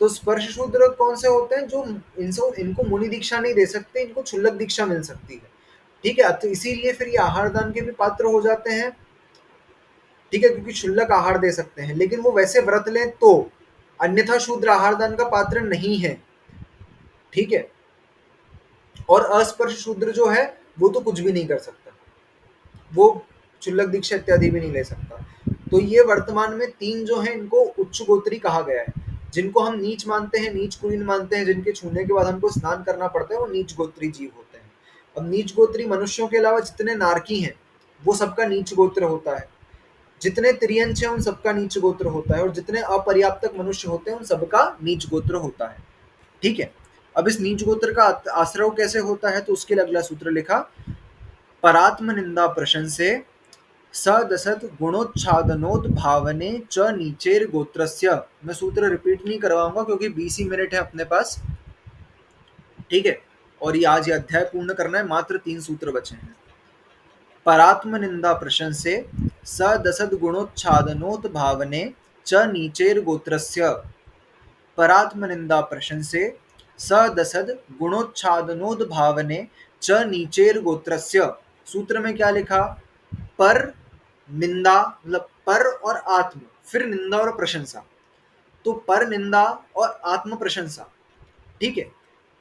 तो स्पर्श शूद्र कौन से होते हैं, जो इनको मुनि दीक्षा नहीं दे सकते, इनको क्षुल्लक दीक्षा मिल सकती है, ठीक है। तो इसीलिए फिर ये आहार दान के भी पात्र हो जाते हैं, ठीक है, क्योंकि क्षुल्लक आहार दे सकते हैं, लेकिन वो वैसे व्रत लें तो, अन्यथा शूद्र आहार दान का पात्र नहीं है, ठीक है। और अस्पर्श शूद्र जो है वो तो कुछ भी नहीं कर सकता, वो क्षुल्लक दीक्षा इत्यादि भी नहीं ले सकता। तो ये वर्तमान में 3 जो है इनको उच्च गोत्री कहा गया है, जिनको हम नीच मानते हैं, नीच कुलीन मानते हैं, जिनके छूने के बाद हमको स्नान करना पड़ता है, वो नीच गोत्री जीव होते हैं। अब नीच गोत्री मनुष्यों के अलावा जितने नारकी हैं वो सबका नीच गोत्र होता है, जितने त्रियंच हैं उन सबका नीच गोत्र होता है, और जितने अपर्याप्तक मनुष्य होते हैं उन सबका नीच गोत्र होता है, ठीक है। अब इस नीच गोत्र का आश्रव कैसे होता है, तो उसके लिए अगला सूत्र लिखा, परात्म निंदा प्रशंसे सदसत गुणोच्छादनोद भावने च नीचेर गोत्रस्य। मैं सूत्र रिपीट नहीं करवाऊंगा क्योंकि 20 ही मिनट है अपने पास, ठीक है, और ये आज ये अध्याय पूर्ण करना है, मात्र 3 सूत्र बचे हैं। परात्म निंदा प्रशंसे सदसद गुणोच्छादनोद भावने च नीचेर गोत्रस्य। परात्म निंदा प्रशंसे सदसद गुणोच्छादनोद भावने च नीचेर गोत्रस्य। सूत्र में क्या लिखा, पर निंदा मतलब पर और आत्म, फिर निंदा और प्रशंसा। तो पर निंदा और आत्म प्रशंसा, ठीक है।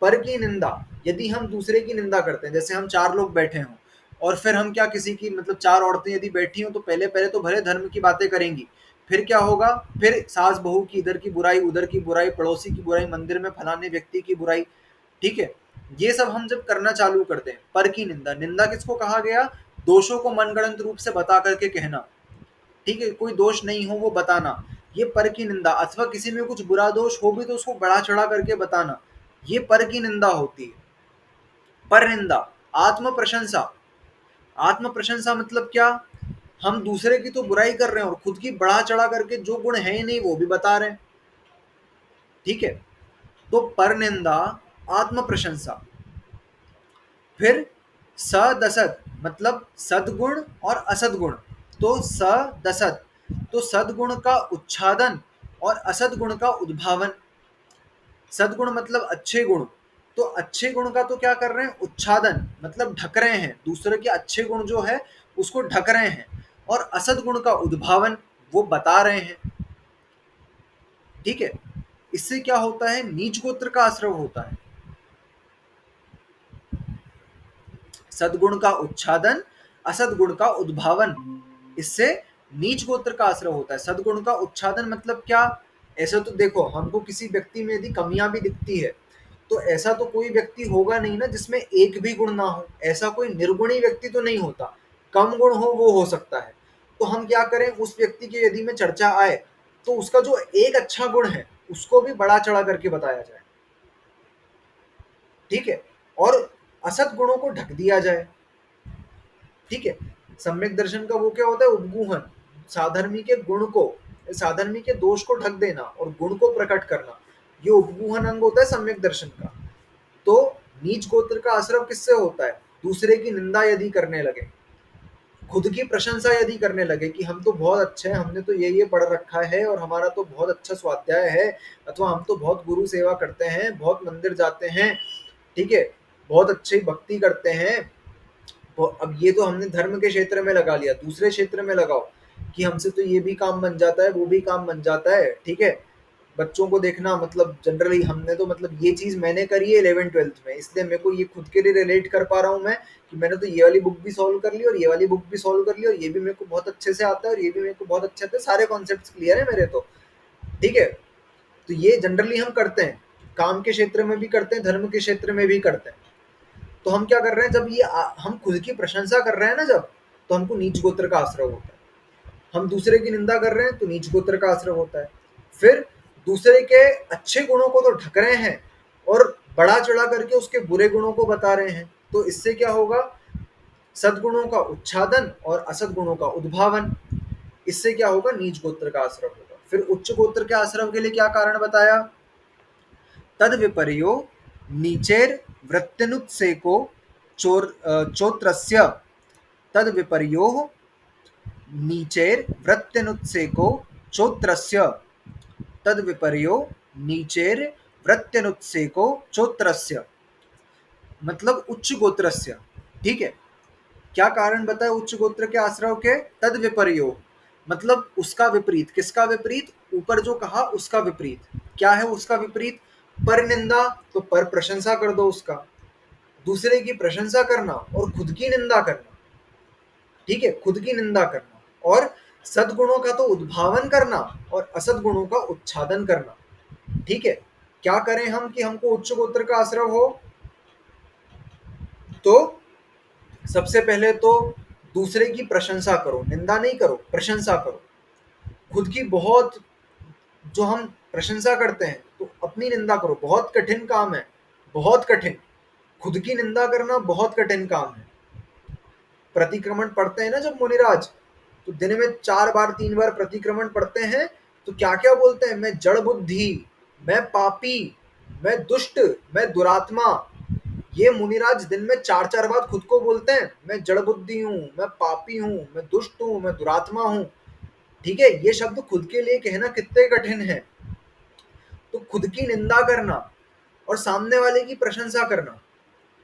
पर की निंदा, यदि हम दूसरे की निंदा करते हैं, जैसे हम 4 लोग बैठे हों और फिर हम क्या किसी की मतलब 4 औरतें यदि बैठी हों तो पहले पहले तो भले धर्म की बातें करेंगी, फिर क्या होगा, फिर सास बहू की इधर की बुराई, उधर की बुराई, पड़ोसी की बुराई, मंदिर में फलाने व्यक्ति की बुराई, ठीक है। ये सब हम जब करना चालू करते हैं, पर की निंदा, निंदा किसको कहा गया, दोषों को मनगढ़ंत रूप से बता करके कहना, ठीक है, कोई दोष नहीं हो वो बताना, ये पर की निंदा, अथवा किसी में कुछ बुरा दोष हो भी तो उसको बढ़ा चढ़ा करके बताना, ये पर की निंदा होती है। पर निंदा, आत्म प्रशंसा। आत्म प्रशंसा मतलब क्या? हम दूसरे की तो बुराई कर रहे हैं और खुद की बढ़ा चढ़ा करके जो गुण है ही नहीं वो भी बता रहे हैं। ठीक है, तो पर निंदा, आत्म प्रशंसा। फिर सदसत मतलब सद्गुण और असद्गुण। तो सदसत तो सद्गुण का उच्छादन और असद्गुण का उद्भावन। सद्गुण मतलब अच्छे गुण, तो अच्छे गुण का तो क्या कर रहे हैं? उच्छादन मतलब ढक रहे हैं, दूसरे के अच्छे गुण जो है उसको ढक रहे हैं। और असद्गुण का उद्भावन, वो बता रहे हैं। ठीक है, इससे क्या होता है? नीच गोत्र का आश्रय होता है। सद्गुण का उच्छादन, असद्गुण का उद्भावन, इससे नीच गोत्र का आश्रय होता है। सद्गुण का उच्छादन मतलब क्या? ऐसे तो देखो, हमको किसी व्यक्ति में यदि कमियां भी दिखती है तो ऐसा तो कोई व्यक्ति होगा नहीं ना जिसमें एक भी गुण ना हो। ऐसा कोई निर्गुणी व्यक्ति तो नहीं होता, कम गुण हो वो हो सकता है। तो हम क्या करें, उस व्यक्ति की यदि में चर्चा आए तो उसका जो एक अच्छा गुण है उसको भी बढ़ा चढ़ा करके बताया जाए। ठीक है, और असत गुणों को ढक दिया जाए। ठीक है, सम्यक दर्शन का वो क्या होता है? उपगूहन, साधर्मी के गुण को, साधर्मी के दोष को ढक देना और गुण को प्रकट करना, ये उपगूहन अंग होता है सम्यक दर्शन का। तो नीच गोत्र का आश्रव किससे होता है? दूसरे की निंदा यदि करने लगे, खुद की प्रशंसा यदि करने लगे कि हम तो बहुत अच्छे हैं, हमने तो ये पढ़ रखा है और हमारा तो बहुत अच्छा स्वाध्याय है, अथवा हम तो बहुत गुरु सेवा करते हैं, बहुत मंदिर जाते हैं, ठीक है, बहुत अच्छी भक्ति करते हैं। तो अब ये तो हमने धर्म के क्षेत्र में लगा लिया, दूसरे क्षेत्र में लगाओ कि हमसे तो ये भी काम बन जाता है, वो भी काम बन जाता है। ठीक है, बच्चों को देखना, मतलब जनरली हमने तो, मतलब ये चीज़ मैंने करी है 11वीं-12वीं में, इसलिए मेरे को ये खुद के लिए रिलेट कर पा रहा हूँ मैं कि मैंने तो ये वाली बुक भी सॉल्व कर ली और ये वाली बुक भी सॉल्व कर ली और ये भी मेरे को बहुत अच्छे से आता है और ये भी मेरे को बहुत अच्छे से, सारे कॉन्सेप्ट क्लियर है मेरे तो। ठीक है, तो ये जनरली हम करते हैं, काम के क्षेत्र में भी करते हैं, धर्म के क्षेत्र में भी करते हैं। तो हम क्या कर रहे हैं, जब ये हम खुद की प्रशंसा कर रहे हैं ना जब, तो हमको नीच गोत्र का आश्रय होता है। हम दूसरे की निंदा कर रहे हैं तो नीच गोत्र का आश्रय होता है। फिर दूसरे के अच्छे गुणों को तो ढक रहे हैं और बढ़ा चढ़ा करके उसके बुरे गुणों को बता रहे हैं, तो इससे क्या होगा? सद्गुणों का उच्छादन और असद्गुणों का उद्भावन, इससे क्या होगा? नीच गोत्र का आश्रय होगा। फिर उच्च गोत्र के आश्रय के लिए क्या कारण बताया? तद विपर्यो नीचेर वृत्त्यनुत्सेको चोत्रस्य। तद विपर्यो नीचेर वृत्त्यनुत्सेको चोत्रस्य। तद विपर्यो नीचेर वृत्त्यनुत्सेको चोत्रस्य मतलब उच्च गोत्रस्य। ठीक है, क्या कारण बताए उच्च गोत्र के आश्रव के? तद विपर्यो मतलब उसका विपरीत। किसका विपरीत? ऊपर जो कहा उसका विपरीत। क्या है उसका विपरीत? पर निंदा, तो पर प्रशंसा कर दो उसका, दूसरे की प्रशंसा करना और खुद की निंदा करना। ठीक है, खुद की निंदा करना और सद्गुणों का तो उद्भावन करना और असद्गुणों का उच्छादन करना। ठीक है, क्या करें हम कि हमको उच्च गोत्र का आश्रय हो? तो सबसे पहले तो दूसरे की प्रशंसा करो, निंदा नहीं करो, प्रशंसा करो। खुद की बहुत, जो हम प्रशंसा करते हैं तो अपनी निंदा करो, बहुत कठिन काम है, बहुत कठिन। खुद की निंदा करना बहुत कठिन काम है। प्रतिक्रमण पढ़ते हैं ना जब मुनिराज, तो दिन में 4 बार 3 बार प्रतिक्रमण पढ़ते हैं, तो क्या क्या बोलते हैं? मैं जड़ बुद्धि, मैं पापी, मैं दुष्ट, मैं दुरात्मा। ये मुनिराज दिन में 4 4 बार खुद को बोलते हैं, मैं जड़ बुद्धि हूँ, मैं पापी हूँ, मैं दुष्ट हूँ, मैं दुरात्मा हूँ। ठीक है, ये शब्द खुद के लिए कहना कितने कठिन है। तो खुद की निंदा करना और सामने वाले की प्रशंसा करना।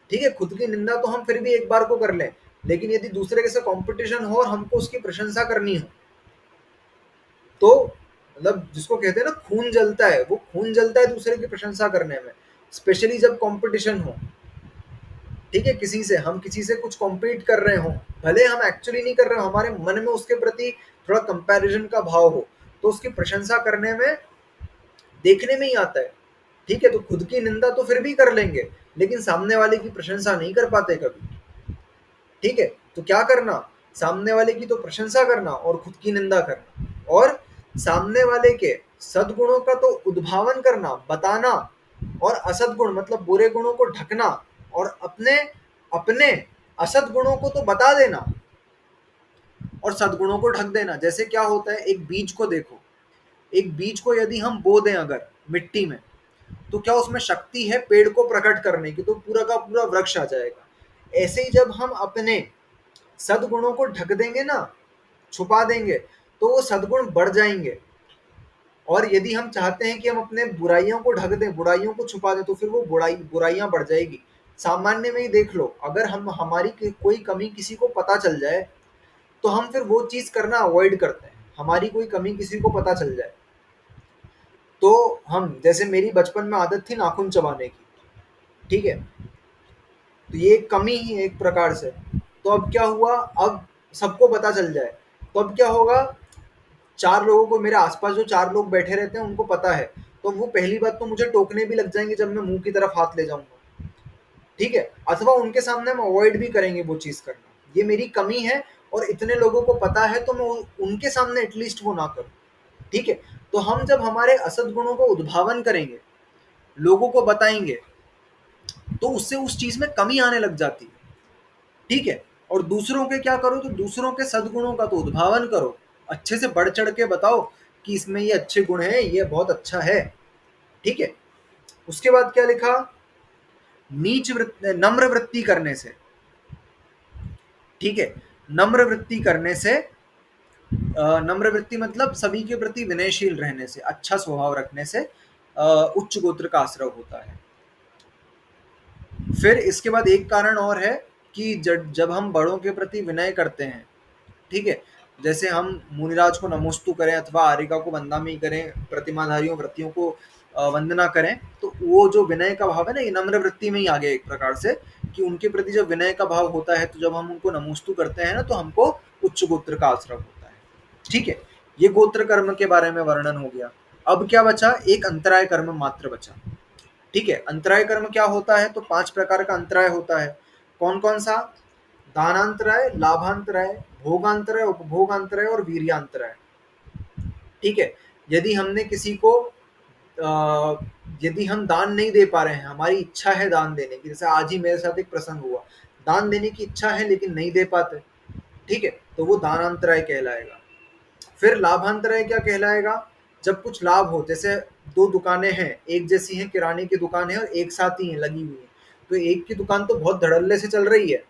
ठीक है, खुद की निंदा तो हम फिर भी एक बार को कर लें, लेकिन यदि दूसरे के साथ कंपटीशन हो और हमको उसकी प्रशंसा करनी हो, तो मतलब जिसको कहते हैं ना खून जलता है, वो खून जलता है दूसरे की प्रशंसा करने में, स्पेशली जब कंपटीशन हो। ठीक है, किसी से, हम किसी से कुछ कॉम्पीट कर रहे हो, भले हम एक्चुअली नहीं कर रहे हो, हमारे मन में उसके प्रति थोड़ा कंपैरिजन का भाव हो, तो उसकी प्रशंसा करने में, देखने में ही आता है। ठीक है, तो खुद की निंदा तो फिर भी कर लेंगे, लेकिन सामने वाले की प्रशंसा नहीं कर पाते कभी। ठीक है, तो क्या करना? सामने वाले की तो प्रशंसा करना और खुद की निंदा करना। और सामने वाले के सद्गुणों का तो उद्भावन करना, बताना, और असद्गुण मतलब बुरे गुणों को ढकना, और अपने अपने असद्गुणों को तो बता देना और सद्गुणों को ढक देना। जैसे क्या होता है, एक बीज को देखो, एक बीज को यदि हम बो दें अगर मिट्टी में, तो क्या उसमें शक्ति है पेड़ को प्रकट करने की, तो पूरा का पूरा वृक्ष आ जाएगा। ऐसे ही जब हम अपने सद्गुणों को ढक देंगे ना, छुपा देंगे, तो वो सद्गुण बढ़ जाएंगे। और यदि हम चाहते हैं कि हम अपने बुराइयों को ढक दें, बुराइयों को छुपा दें, तो फिर वो बुराइयां बढ़ जाएगी। सामान्य में ही देख लो, अगर हम हमारी कोई कमी किसी को पता चल जाए, तो हम फिर वो चीज करना अवॉइड करते हैं। हमारी कोई कमी किसी को पता चल जाए तो हम, जैसे मेरी बचपन में आदत थी नाखून चबाने की, ठीक है, तो ये एक कमी ही है एक प्रकार से। तो अब क्या हुआ, अब सबको पता चल जाए, तो अब क्या होगा, चार लोगों को, मेरे आसपास जो चार लोग बैठे रहते हैं उनको पता है, तो वो पहली बात तो मुझे टोकने भी लग जाएंगे जब मैं मुंह की तरफ हाथ ले जाऊंगा, ठीक है, अथवा उनके सामने हम अवॉइड भी करेंगे वो चीज करना। ये मेरी कमी है और इतने लोगों को पता है, तो मैं उनके सामने एटलीस्ट वो ना करूं, ठीक है। तो हम जब हमारे असद गुणों को उद्भावन करेंगे, लोगों को बताएंगे, तो उससे उस चीज में कमी आने लग जाती है, ठीक है। और दूसरों के क्या करो, तो दूसरों के सद्गुणों का तो उद्भावन करो, अच्छे से बढ़ चढ़ के बताओ कि इसमें ये अच्छे गुण हैं, ये बहुत अच्छा है, ठीक है। उसके बाद क्या लिखा, नम्र वृत्ति करने से, ठीक है, नम्र वृत्ति करने से, नम्र वृत्ति मतलब सभी के प्रति विनयशील रहने से, अच्छा स्वभाव रखने से उच्च गोत्र का आश्रय होता है। फिर इसके बाद एक कारण और है कि जब हम बड़ों के प्रति विनय करते हैं, ठीक है, जैसे हम मुनिराज को नमोस्तु करें अथवा आर्यिका को वंदामी करें, प्रतिमाधारियों व्रतियों को वंदना करें, तो वो जो विनय का भाव है ना, ये नम्र वृत्ति में ही आ गया एक प्रकार से, कि उनके प्रति जब विनय का भाव होता है, तो जब हम उनको नमोस्तु करते हैं ना, तो हमको उच्च गोत्र का आश्रय होता है, ठीक है। ये गोत्र कर्म के बारे में वर्णन हो गया। अब क्या बचा, एक अंतराय कर्म मात्र बचा, ठीक है। अंतराय कर्म क्या होता है, तो 5 प्रकार का अंतराय होता है। कौन कौन सा, दानांतराय, लाभांतराय, भोगांतराय, उपभोगांतराय और वीर्यांतराय, ठीक है। यदि हमने किसी को यदि हम दान नहीं दे पा रहे हैं, हमारी इच्छा है दान देने की, जैसे आज ही मेरे साथ एक प्रसंग हुआ, दान देने की इच्छा है लेकिन नहीं दे पाते, ठीक है, तो वो दानांतराय कहलाएगा। फिर लाभांतराय क्या कहलाएगा, जब कुछ लाभ हो, जैसे दो दुकानें हैं, एक जैसी हैं, किराने की दुकान है और एक साथ ही है, लगी हुई है, तो एक की दुकान तो बहुत धड़ल्ले से चल रही है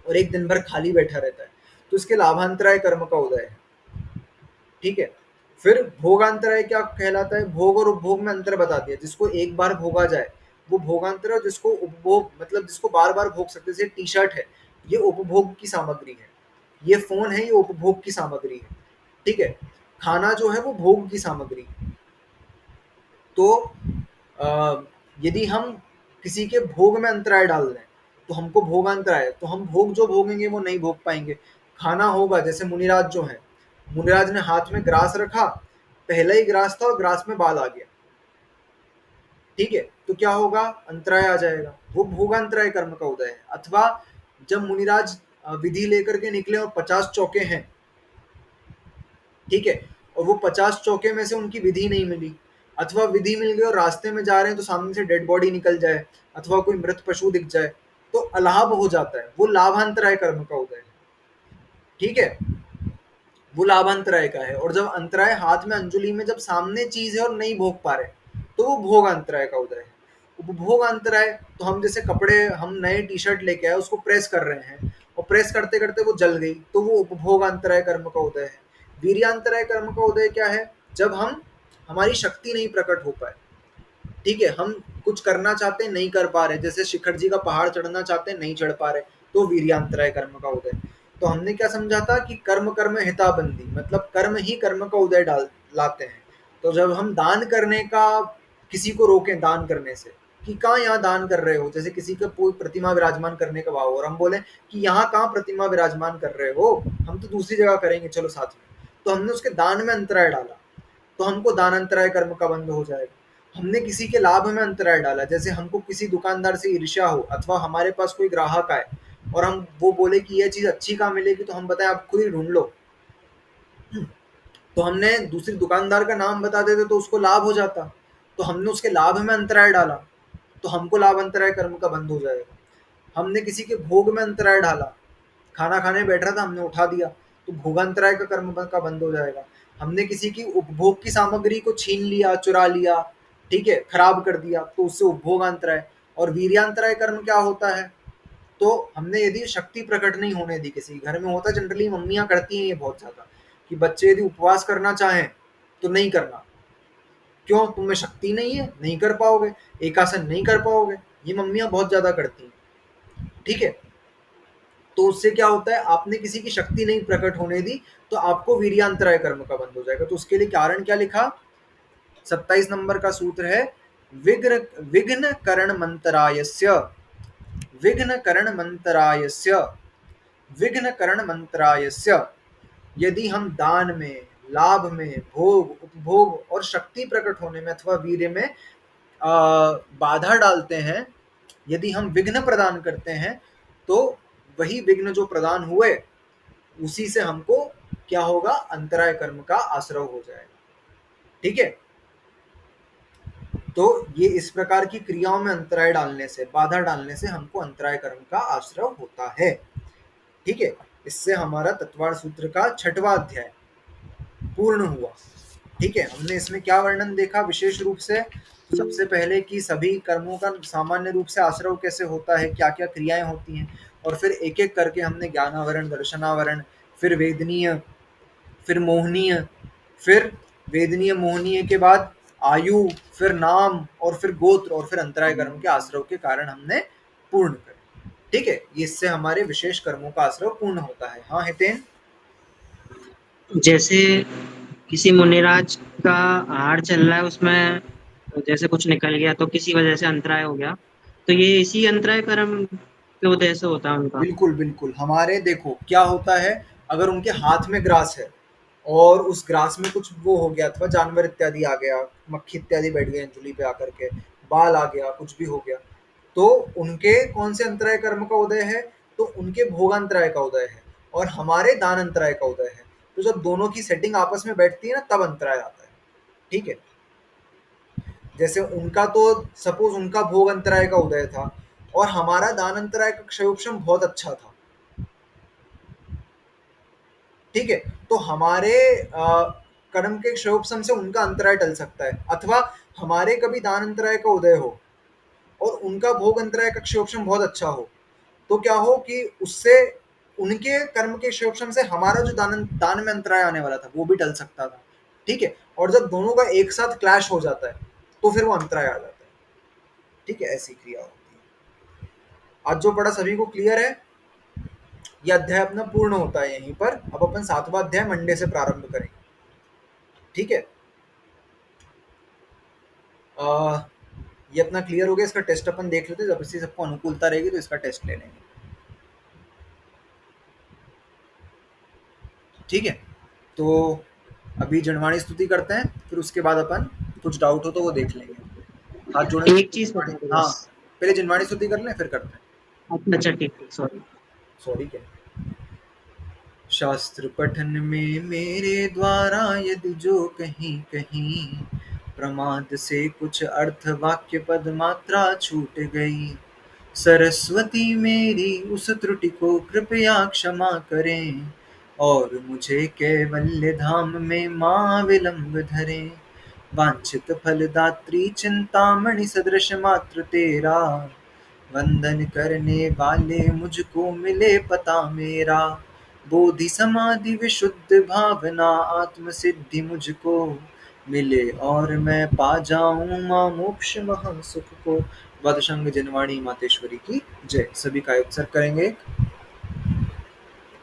और एक दिन भर खाली बैठा रहता है, तो इसके लाभांतराय कर्म का उदय है, ठीक है। फिर भोगांतराय क्या कहलाता है, भोग और उपभोग में अंतर बता दिया, जिसको एक बार भोगा जाए वो भोगांतर, और जिसको उपभोग मतलब जिसको बार बार भोग सकते, जैसे टी शर्ट है, ये उपभोग की सामग्री है, ये फोन है, ये उपभोग की सामग्री है, ठीक है। खाना जो है वो भोग की सामग्री है। तो यदि हम किसी के भोग में अंतराय डाल दें, तो हमको भोगांतराय, तो हम भोग जो भोगेंगे वो नहीं भोग पाएंगे। खाना होगा, जैसे मुनिराज जो है, मुनिराज ने हाथ में ग्रास रखा, पहला ही ग्रास था और ग्रास में बाल आ गया, ठीक है, तो क्या होगा, अंतराय आ जाएगा, वो भोगांतराय कर्म का उदय है। अथवा जब मुनिराज विधि लेकर के निकले और 50 चौके हैं, ठीक है, और वो 50 चौके में से उनकी विधि नहीं मिली, अथवा विधि मिल गई और रास्ते में जा रहे हैं तो सामने से डेड बॉडी निकल जाए, अथवा कोई मृत पशु दिख जाए, तो अलाभ हो जाता है, वो लाभांतराय कर्म का उदय है, ठीक है, वो लाभांतराय का है। और जब अंतराय हाथ में अंजुली में जब सामने चीज है और नहीं भोग पा रहे, तो वो भोग अंतराय का उदय है। उपभोग अंतराय, तो हम जैसे कपड़े, हम नए टी शर्ट लेके आए, उसको प्रेस कर रहे हैं और प्रेस करते करते वो जल गई, तो वो उपभोग अंतराय कर्म का उदय है। वीर्यांतराय कर्म का उदय क्या है, जब हम, हमारी शक्ति नहीं प्रकट हो पाए, ठीक है, हम कुछ करना चाहते हैं नहीं कर पा रहे, जैसे शिखर जी का पहाड़ चढ़ना चाहते हैं नहीं चढ़ पा रहे, तो वीर्यांतराय कर्म का उदय। तो हमने क्या समझा था कि कर्म कर्म हिताबंदी, मतलब कर्म ही कर्म का उदय डाल लाते हैं। तो जब हम दान करने का, किसी को रोकें दान करने से कि कहाँ यहाँ दान कर रहे हो, जैसे किसी का कोई प्रतिमा विराजमान करने का भाव हो और हम बोले कि यहाँ कहाँ प्रतिमा विराजमान कर रहे हो, हम तो दूसरी जगह करेंगे, चलो साथ में, तो हमने उसके दान में अंतराय डाला, तो हमको दान अंतराय कर्म का बंध हो जाएगा। हमने किसी के लाभ में अंतराय डाला, जैसे हमको किसी दुकानदार से ईर्ष्या हो, अथवा हमारे पास कोई ग्राहक आए और हम वो बोले कि यह चीज अच्छी कहाँ मिलेगी, तो हम बताएं आप खुद ही ढूंढ लो, तो हमने दूसरी दुकानदार का नाम बता देते तो उसको लाभ हो जाता, तो हमने उसके लाभ में अंतराय डाला, तो हमको लाभ अंतराय कर्म का बंध हो जाएगा। हमने किसी के भोग में अंतराय डाला, खाना खाने बैठ रहा था हमने उठा दिया, तो भोगांतराय का कर्म का बंद हो जाएगा। हमने किसी की उपभोग की सामग्री को छीन लिया, चुरा लिया, ठीक है, खराब कर दिया, तो उससे उपभोगांतराय। और वीर्यांतराय कर्म क्या होता है, तो हमने यदि शक्ति प्रकट नहीं होने दी, किसी घर में होता, जनरली मम्मियां करती हैं ये बहुत ज्यादा, कि बच्चे यदि उपवास करना चाहें तो नहीं करना, क्यों, तुम में शक्ति नहीं है, नहीं कर पाओगे, एकासन नहीं कर पाओगे, ये मम्मियां बहुत ज्यादा करती हैं, ठीक है। तो उससे क्या होता है, आपने किसी की शक्ति नहीं प्रकट होने दी, तो आपको वीर्यांतराय कर्म का बंध हो जाएगा। तो उसके लिए कारण क्या लिखा, 27 नंबर का सूत्र है, विघ्न विघ्न करण मंत्रायस्य, विघ्न करण मंत्रायस्य, विघ्न करण मंत्रायस्य। यदि हम दान में, लाभ में, भोग, उपभोग और शक्ति प्रकट होने में अथवा वीर्य में बाधा डालते हैं, यदि हम विघ्न प्रदान करते हैं, तो वही विघ्न जो प्रदान हुए उसी से हमको क्या होगा, अंतराय कर्म का आश्रव हो जाएगा, ठीक है। तो ये इस प्रकार की क्रियाओं में अंतराय डालने से, बाधा डालने से हमको अंतराय कर्म का आश्रव होता है, ठीक है। इससे हमारा तत्वार सूत्र का 6वां अध्याय पूर्ण हुआ, ठीक है। हमने इसमें क्या वर्णन देखा विशेष रूप से, सबसे पहले कि सभी कर्मों का सामान्य रूप से आश्रव कैसे होता है, क्या क्या क्रियाएं होती हैं, और फिर एक एक करके हमने ज्ञानावरण, दर्शनावरण, फिर वेदनीय, फिर मोहनीय, फिर वेदनीय मोहनीय के बाद आयु, फिर नाम, और फिर गोत्र, और फिर अंतराय कर्म के आश्रव के कारण हमने पूर्ण करे, ठीक है। इससे हमारे विशेष कर्मों का आश्रव पूर्ण होता है। हाँ हितेन। जैसे किसी मुनिराज का आहार चल रहा है, उसमें जैसे कुछ निकल गया तो किसी वजह से अंतराय हो गया, तो ये इसी अंतराय कर्म के वजह से होता है उनका। बिल्कुल बिल्कुल, हमारे देखो क्या होता है, अगर उनके हाथ में ग्रास है और उस ग्रास में कुछ वो हो गया, अथवा जानवर इत्यादि आ गया, मक्खी इत्यादि बैठ गए अंजुली पे आकर के, बाल आ गया, कुछ भी हो गया, तो उनके कौन से अंतराय कर्म का उदय है, तो उनके भोगांतराय का उदय है, और हमारे दान अंतराय का उदय है। तो जब दोनों की सेटिंग आपस में बैठती है ना, तब अंतराय आता है, ठीक है। जैसे उनका तो सपोज उनका भोग अंतराय का उदय था, और हमारा दान अंतराय का क्षयोपशम बहुत अच्छा था, ठीक है। तो हमारे कर्म के क्षयोपशम से उनका अंतराय टल सकता है, अथवा हमारे कभी दान अंतराय का उदय हो और उनका भोग अंतराय का क्षयोपशम बहुत अच्छा हो, तो क्या हो कि उससे उनके कर्म के क्षयोपशम से हमारा जो दान दान में अंतराय आने वाला था वो भी टल सकता था, ठीक है। और जब दोनों का एक साथ क्लैश हो जाता है तो फिर वो अंतराय आ जाता है, ठीक है। ऐसी क्रिया होती है। आज जो पढ़ा सभी को क्लियर है, यह अध्याय अपना पूर्ण होता है यहीं पर। अब अपन 7वां अध्याय मंडे से प्रारंभ करेंगे, ठीक है। ये अपना क्लियर हो गया, इसका टेस्ट अपन देख लेते हैं, जब इसी सबको अनुकूलता रहेगी तो इसका टेस्ट ले लेंगे, ठीक है। तो अभी जनवाणी स्तुति करते हैं, फिर उसके बाद अपन कुछ डाउट हो तो वो देख लेंगे। हाथ जोड़े एक चीज जनवाणी, बता दो हाँ, बस। पहले जनवाणी स्तुति कर लें फिर करते हैं। अच्छा अच्छा, ठीक ठीक, सॉरी। सॉरी क्या, शास्त्र पठन में मेरे द्वारा यदि जो कहीं कहीं प्रमाद से कुछ अर्थ वाक्य पद मात्रा छूट गई, सरस्वती मेरी उस त्रुटि को कृपया क्षमा करें, और मुझे कैवल्य धाम में मां विलंब धरें। वांछित फलदात्री चिंतामणि सदृश मात्र तेरा, वंदन करने वाले मुझको मिले पता मेरा। बोधि समाधि विशुद्ध भावना आत्म सिद्धि मुझको मिले, और मैं पा जाऊं मां मोक्ष महा सुख को। बदशंग जनवाणी मातेश्वरी की जय। सभी का उत्सर्ग करेंगे।